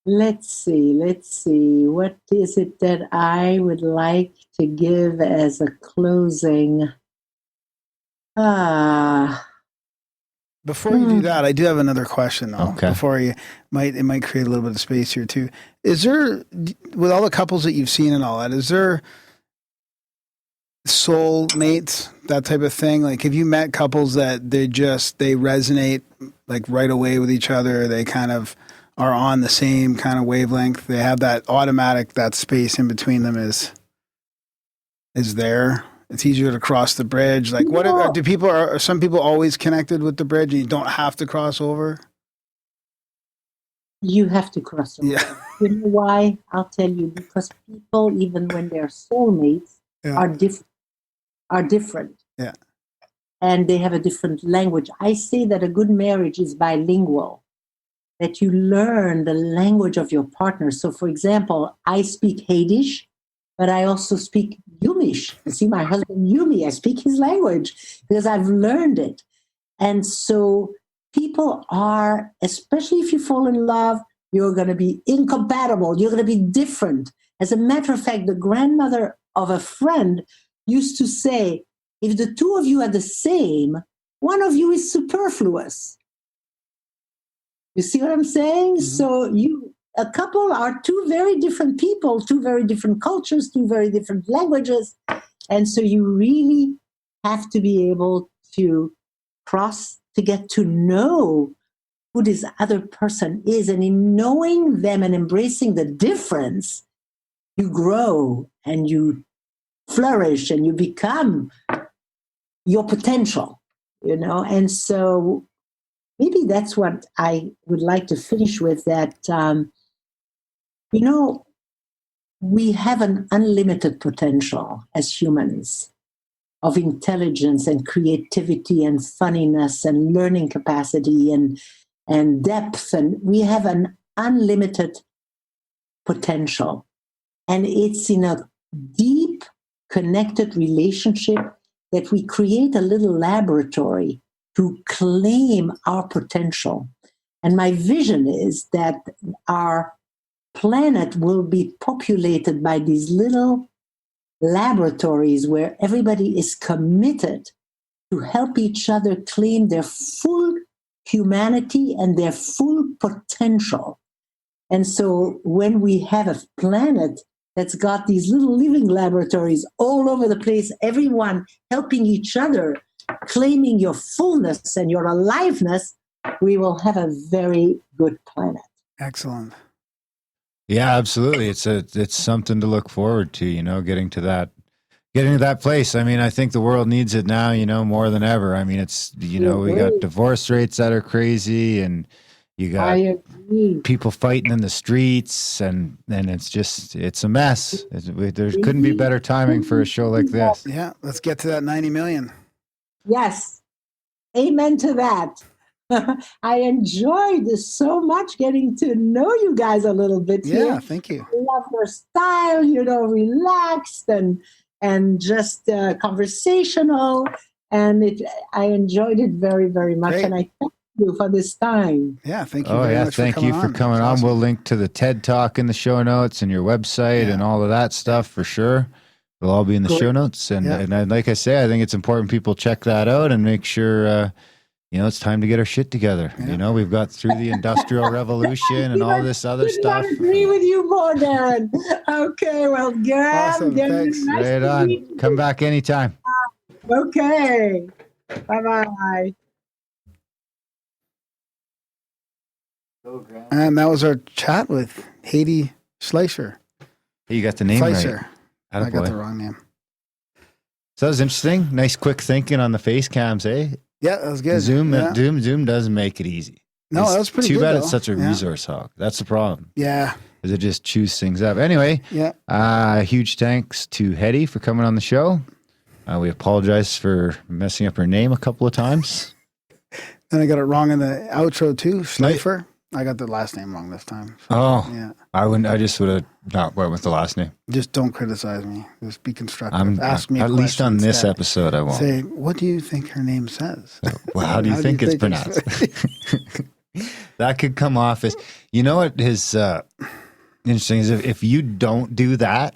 Let's see. What is it that I would like to give as a closing? Before you do that, I do have another question though. Okay. Before it might create a little bit of space here too. Is there, with all the couples that you've seen and all that, is there soul mates, that type of thing? Like, have you met couples that they resonate like right away with each other? They kind of are on the same kind of wavelength. They have that automatic, that space in between them is there. It's easier to cross the bridge. Like, are some people always connected with the bridge and you don't have to cross over? You have to cross over. Yeah. You know why? I'll tell you. Because people, even when they're soulmates, are different. Yeah. And they have a different language. I say that a good marriage is bilingual, that you learn the language of your partner. So, for example, I speak Hedy, but I also speak Yumish. You see, my husband Yumi, I speak his language because I've learned it. And so people are, especially if you fall in love, you're going to be incompatible. You're going to be different. As a matter of fact, the grandmother of a friend used to say, if the two of you are the same, one of you is superfluous. You see what I'm saying? Mm-hmm. So a couple are two very different people, two very different cultures, two very different languages. And so you really have to be able to cross to get to know who this other person is. And in knowing them and embracing the difference, you grow and you flourish and you become your potential, And so maybe that's what I would like to finish with, that, we have an unlimited potential as humans of intelligence and creativity and funniness and learning capacity and depth. And we have an unlimited potential. And it's in a deep, connected relationship that we create a little laboratory to claim our potential. And my vision is that our planet will be populated by these little laboratories where everybody is committed to help each other claim their full humanity and their full potential. And so when we have a planet that's got these little living laboratories all over the place, everyone helping each other, claiming your fullness and your aliveness, we will have a very good planet. Excellent. Yeah, absolutely. It's something to look forward to, getting to that place. I mean, I think the world needs it now, more than ever. I mean, it's, we got divorce rates that are crazy, and you got people fighting in the streets, and it's a mess. There couldn't be better timing for a show like this. Yeah, let's get to that 90 million. Yes. Amen to that. I enjoyed so much getting to know you guys a little bit here. Yeah, thank you. I love your style, relaxed and just conversational. And I enjoyed it very, very much. Great. And I thank you for this time. Yeah, thank you very much thank you for coming on. We'll link to the TED Talk in the show notes and your website and all of that stuff for sure. It'll all be in the show notes. And like I say, I think it's important people check that out and make sure it's time to get our shit together. Yeah. We've got through the Industrial Revolution and all this other stuff. I agree with you more, Darren. Okay, well, good. Awesome, thanks. Nice right on. Come back anytime. Okay. Bye-bye. And that was our chat with Hedy Schleifer. You got the name Schleifer. right. I got the wrong name. So that was interesting. Nice quick thinking on the face cams, eh? Yeah, that was good. Zoom doesn't make it easy. No, that was pretty good. Too bad though. It's such a resource hog. That's the problem. Yeah. Because it just chews things up. Anyway, huge thanks to Hedy for coming on the show. We apologize for messing up her name a couple of times. And I got it wrong in the outro too. Schleifer. I got the last name wrong this time. So, yeah. I just would have not went with the last name. Just don't criticize me. Just be constructive. Ask me at least on this instead. episode. I won't Say, what do you think her name says? Well, how do you think it's pronounced? That could come off as, you know what is interesting is if you don't do that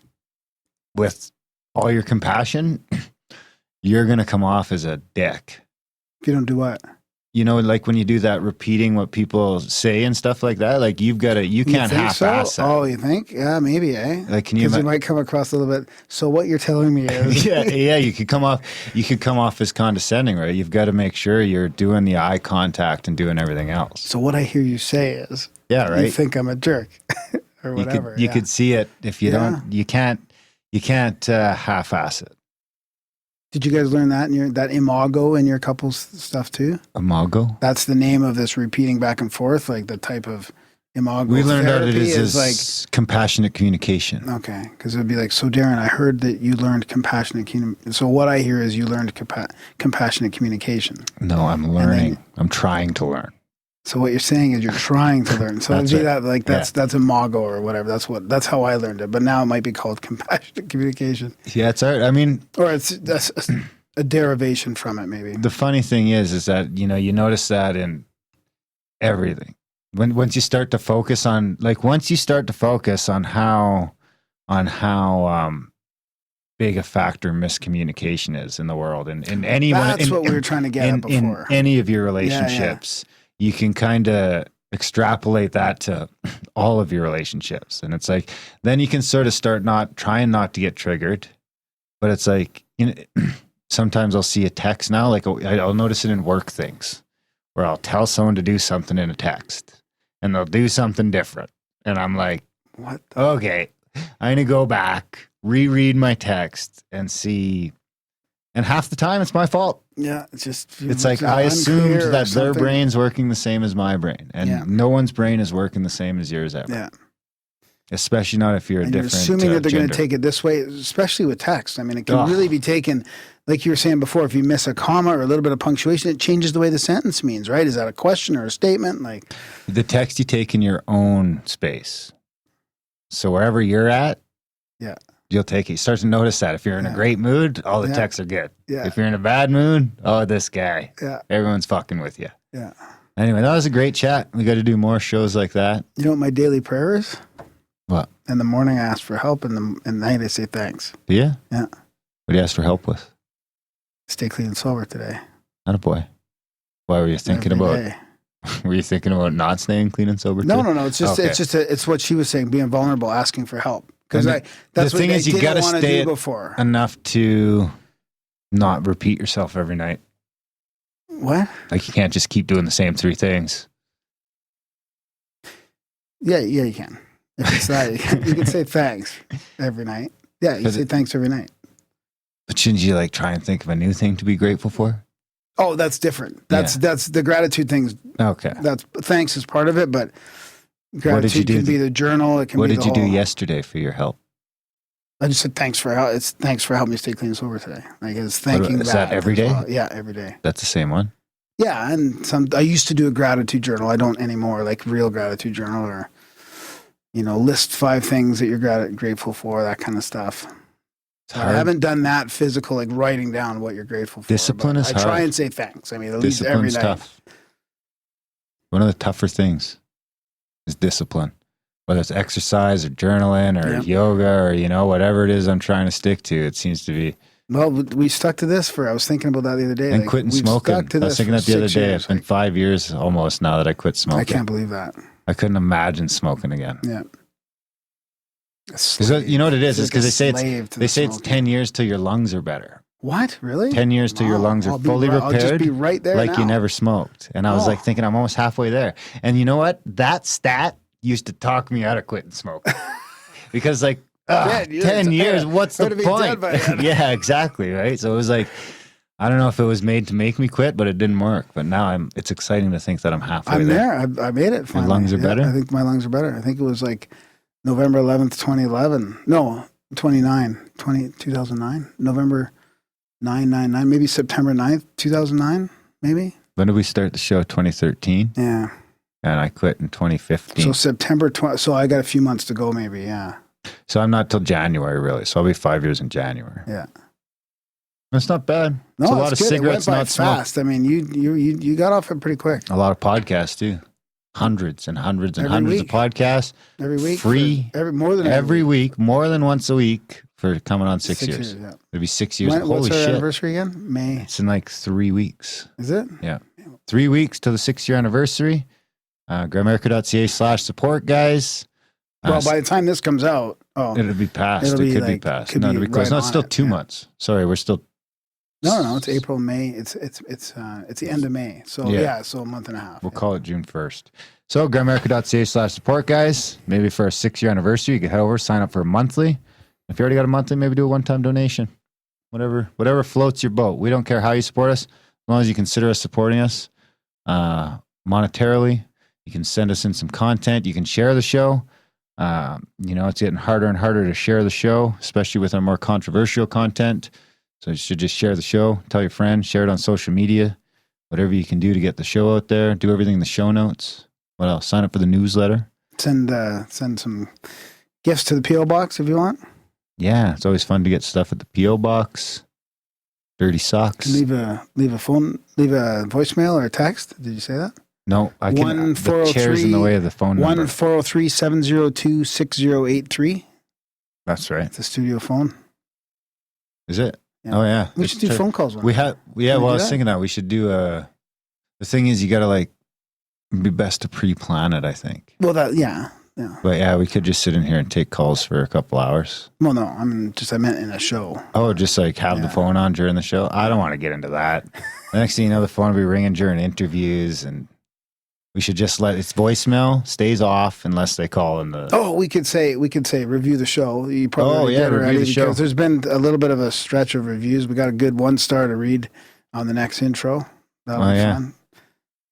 with all your compassion, you're going to come off as a dick. If you don't do what? You know, like when you do that, repeating what people say and stuff like that, like you can't half-ass that. Oh, you think? Yeah, maybe, eh? Like, can you might come across a little bit. So what you're telling me is, yeah, you could come off as condescending, right? You've got to make sure you're doing the eye contact and doing everything else. So what I hear you say is, yeah, right. You think I'm a jerk, or whatever. You could see it if you don't. You can't half-ass it. Did you guys learn that in that imago in your couples stuff too? Imago? That's the name of this repeating back and forth, like the type of imago. We learned that it is like compassionate communication. Okay, because it'd be like, so Darren, I heard that you learned compassionate communication. So what I hear is you learned compassionate communication. No, I'm learning. I'm trying to learn. So what you're saying is you're trying to learn. So that's it'd be that like that's imago or whatever. That's how I learned it. But now it might be called compassionate communication. Yeah, it's all right. I mean, or that's a derivation from it, maybe. The funny thing is that you notice that in everything. Once you start to focus on how big a factor miscommunication is in the world, and in any that's what we were trying to get at before. In any of your relationships. Yeah. You can kind of extrapolate that to all of your relationships. And it's like, then you can sort of start trying not to get triggered. But it's like, sometimes I'll see a text now, like I'll notice it in work things where I'll tell someone to do something in a text and they'll do something different. And I'm like, what? Okay, I'm going to go back, reread my text and see. And half the time it's my fault. Yeah, it's like I assumed that their brain's working the same as my brain, and no one's brain is working the same as yours ever. Yeah, especially not if you're a different. You're assuming that they're going to take it this way, especially with text. I mean, it can really be taken, like you were saying before. If you miss a comma or a little bit of punctuation, it changes the way the sentence means. Right? Is that a question or a statement? Like the text you take in your own space. So wherever you're at, yeah. You'll take it. You start to notice that if you're in a great mood, all the texts are good. Yeah. If you're in a bad mood, this guy. Yeah. Everyone's fucking with you. Yeah. Anyway, that was a great chat. We got to do more shows like that. You know what my daily prayer is? What? In the morning, I ask for help. In the night, I say thanks. Yeah? Yeah. What do you ask for help with? Stay clean and sober today. Attaboy. Why were you thinking about? Were you thinking about not staying clean and sober? No. It's just it's what she was saying, being vulnerable, asking for help. Because that's the thing is, you got to stay before enough to not repeat yourself every night. What? Like you can't just keep doing the same 3 things. Yeah, you can. If it's that, you can say thanks every night. Yeah, you say thanks every night. But shouldn't you try and think of a new thing to be grateful for? Oh, that's different. That's the gratitude things. Okay. That's thanks is part of it, but. Gratitude can be the journal. It can what be did you do yesterday for your help? I just said thanks for help. It's thanks for helping me stay clean and sober today. Like it's thanking. Is that every day? Well. Yeah, every day. That's the same one. Yeah, and I used to do a gratitude journal. I don't anymore. Like real gratitude journal, or list 5 things that you're grateful for. That kind of stuff. I haven't done that physical, like writing down what you're grateful for. Discipline is hard. I try and say thanks. I mean, at least every night. Tough. One of the tougher things is discipline, whether it's exercise or journaling or yoga or whatever it is I'm trying to stick to. It seems to be. Well, we stuck to this I was thinking about that the other day. And quitting smoking. I was thinking that the other day. It's been 5 years almost now that I quit smoking. I can't believe that. I couldn't imagine smoking again. Yeah. You know what it is? It's because they say it's 10 years till your lungs are better. What? Really? 10 years till your lungs are fully repaired. I'll just be right there like you never smoked. And I was thinking I'm almost halfway there. And you know what? That stat used to talk me out of quitting smoking. Because 10 years, what's the point? Yeah, exactly. Right. So it was like, I don't know if it was made to make me quit, but it didn't work. But now it's exciting to think that I'm halfway there. I made it finally. My lungs are better? I think my lungs are better. I think it was November 11th, 2011. No, 2009. November 999, maybe September 9th, 2009, maybe. When did we start the show? 2013? Yeah. And I quit in 2015. So September 20, so I got a few months to go maybe, yeah. So I'm not till January really. So I'll be 5 years in January. Yeah. That's not bad. No, it's a lot of good. cigarettes, it went by not fast. smoked. I mean, you got off it pretty quick. A lot of podcasts too. hundreds and hundreds and Every hundreds week. of podcasts. Every week. Free. Every week. week, more than once a week for coming on 6 years. Yeah. It'll be 6 years. What's Holy our shit. anniversary again? May. It's in like 3 weeks. Is it? Yeah. 3 weeks to the 6-year anniversary. Grimerica.ca/, support, guys. Well, by the time this comes out, it'll be past. It'll it be could be like- past. could No, be it'll be close. right No, it's on still it, 2 yeah. months. Sorry, we're still. No, it's April, May. It's the end of May. So Yeah. so a month and a half. We'll call it June 1st. So Grimerica.ca/, support, guys. Maybe for a 6-year anniversary, you can head over, sign up for a monthly. If you already got a monthly, maybe do a one-time donation. Whatever floats your boat. We don't care how you support us, as long as you consider us supporting us monetarily. You can send us in some content. You can share the show. It's getting harder and harder to share the show, especially with our more controversial content. So you should just share the show, tell your friends, share it on social media, whatever you can do to get the show out there. Do everything in the show notes. What else? Sign up for the newsletter. Send some gifts to the P.O. box if you want. Yeah, it's always fun to get stuff at the P.O. box. Dirty socks. Leave a voicemail or a text. Did you say that? No, I can. The chair's in the way of the phone number. 1-403-702-6083. That's right. It's a studio phone. Is it? Yeah. Oh yeah. We should do phone calls. We had. Yeah. Well, I was thinking that we should do a. The thing is, you got to be best to pre-plan it, I think. Well, yeah. But yeah, we could just sit in here and take calls for a couple hours. Well, no, I meant in a show. Oh, just have the phone on during the show. I don't want to get into that. The next thing you know, the phone will be ringing during interviews, and we should just let its voicemail stays off unless they call in the. Oh, we could say review the show. You probably review the show. There's been a little bit of a stretch of reviews. We got a good 1-star to read on the next intro. That'll be fun.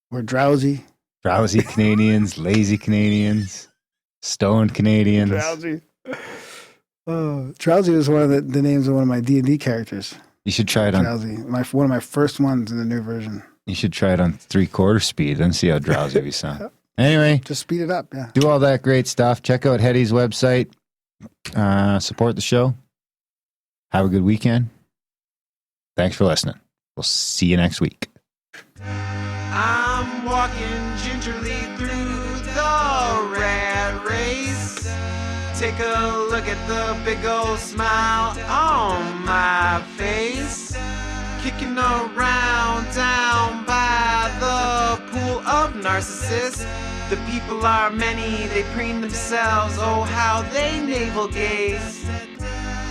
We're drowsy. Drowsy Canadians, lazy Canadians, stoned Canadians. Drowsy. Oh, Drowsy was one of the names of one of my D&D characters. You should try it on. Drowsy. One of my first ones in the new version. You should try it on 3/4 speed and see how drowsy we sound. Anyway. Just speed it up, yeah. Do all that great stuff. Check out Hedy's website. Support the show. Have a good weekend. Thanks for listening. We'll see you next week. I'm walking gingerly through the rat race. Take a look at the big old smile on my face. Kicking around down by the pool of narcissists. The people are many, they preen themselves, oh how they navel gaze.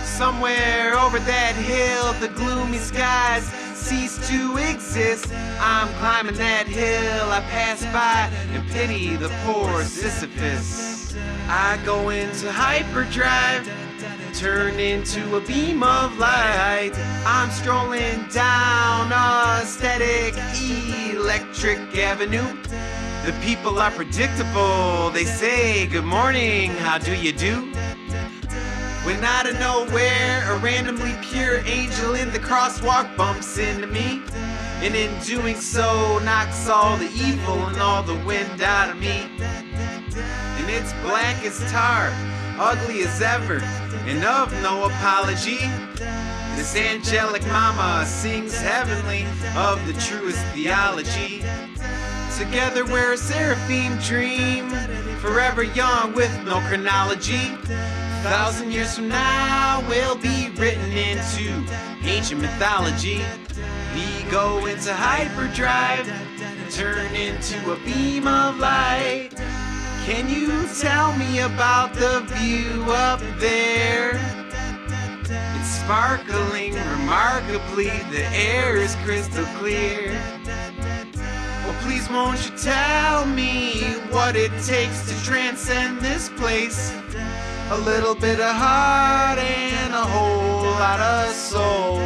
Somewhere over that hill, the gloomy skies cease to exist. I'm climbing that hill, I pass by and pity the poor Sisyphus. I go into hyperdrive, turn into a beam of light. I'm strolling down a static electric avenue. The people are predictable, they say good morning, how do you do? When out of nowhere, a randomly pure angel in the crosswalk bumps into me. And in doing so, knocks all the evil and all the wind out of me. And it's black as tar, ugly as ever, and of no apology. This angelic mama sings heavenly of the truest theology. Together we're a seraphim dream, forever young with no chronology. 1,000 years from now, we'll be written into ancient mythology. We go into hyperdrive, turn into a beam of light. Can you tell me about the view up there? It's sparkling remarkably, the air is crystal clear. Oh, please won't you tell me what it takes to transcend this place? A little bit of heart and a whole lot of soul.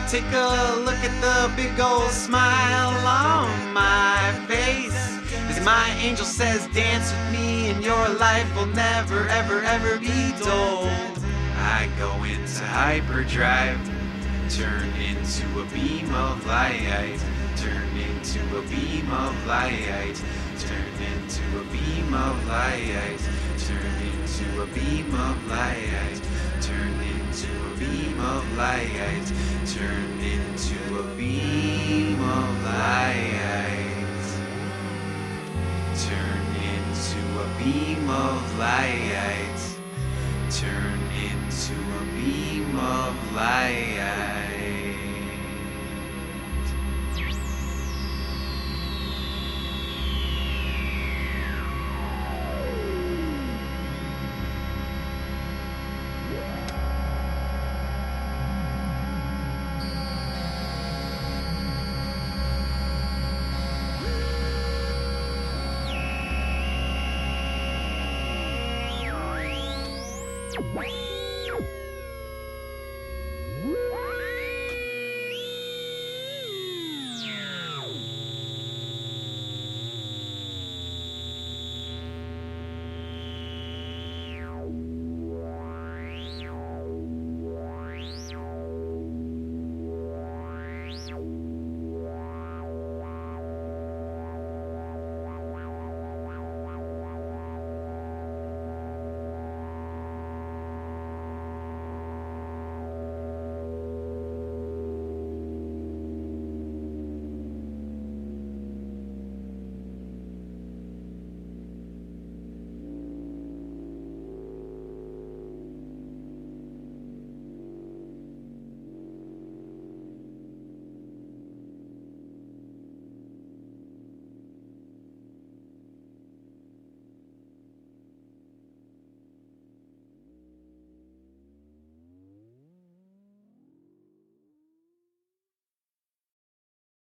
Take a look at the big old smile on my face. As my angel says, dance with me and your life will never, ever, ever be dull. I go into hyperdrive, turn into a beam of light. Turn into a beam of light. Turn into a beam of light. Turn into a beam of light. Turn into a beam of light. Turn into a beam of light. Turn into a beam of light. Turn into a beam of light. Bye.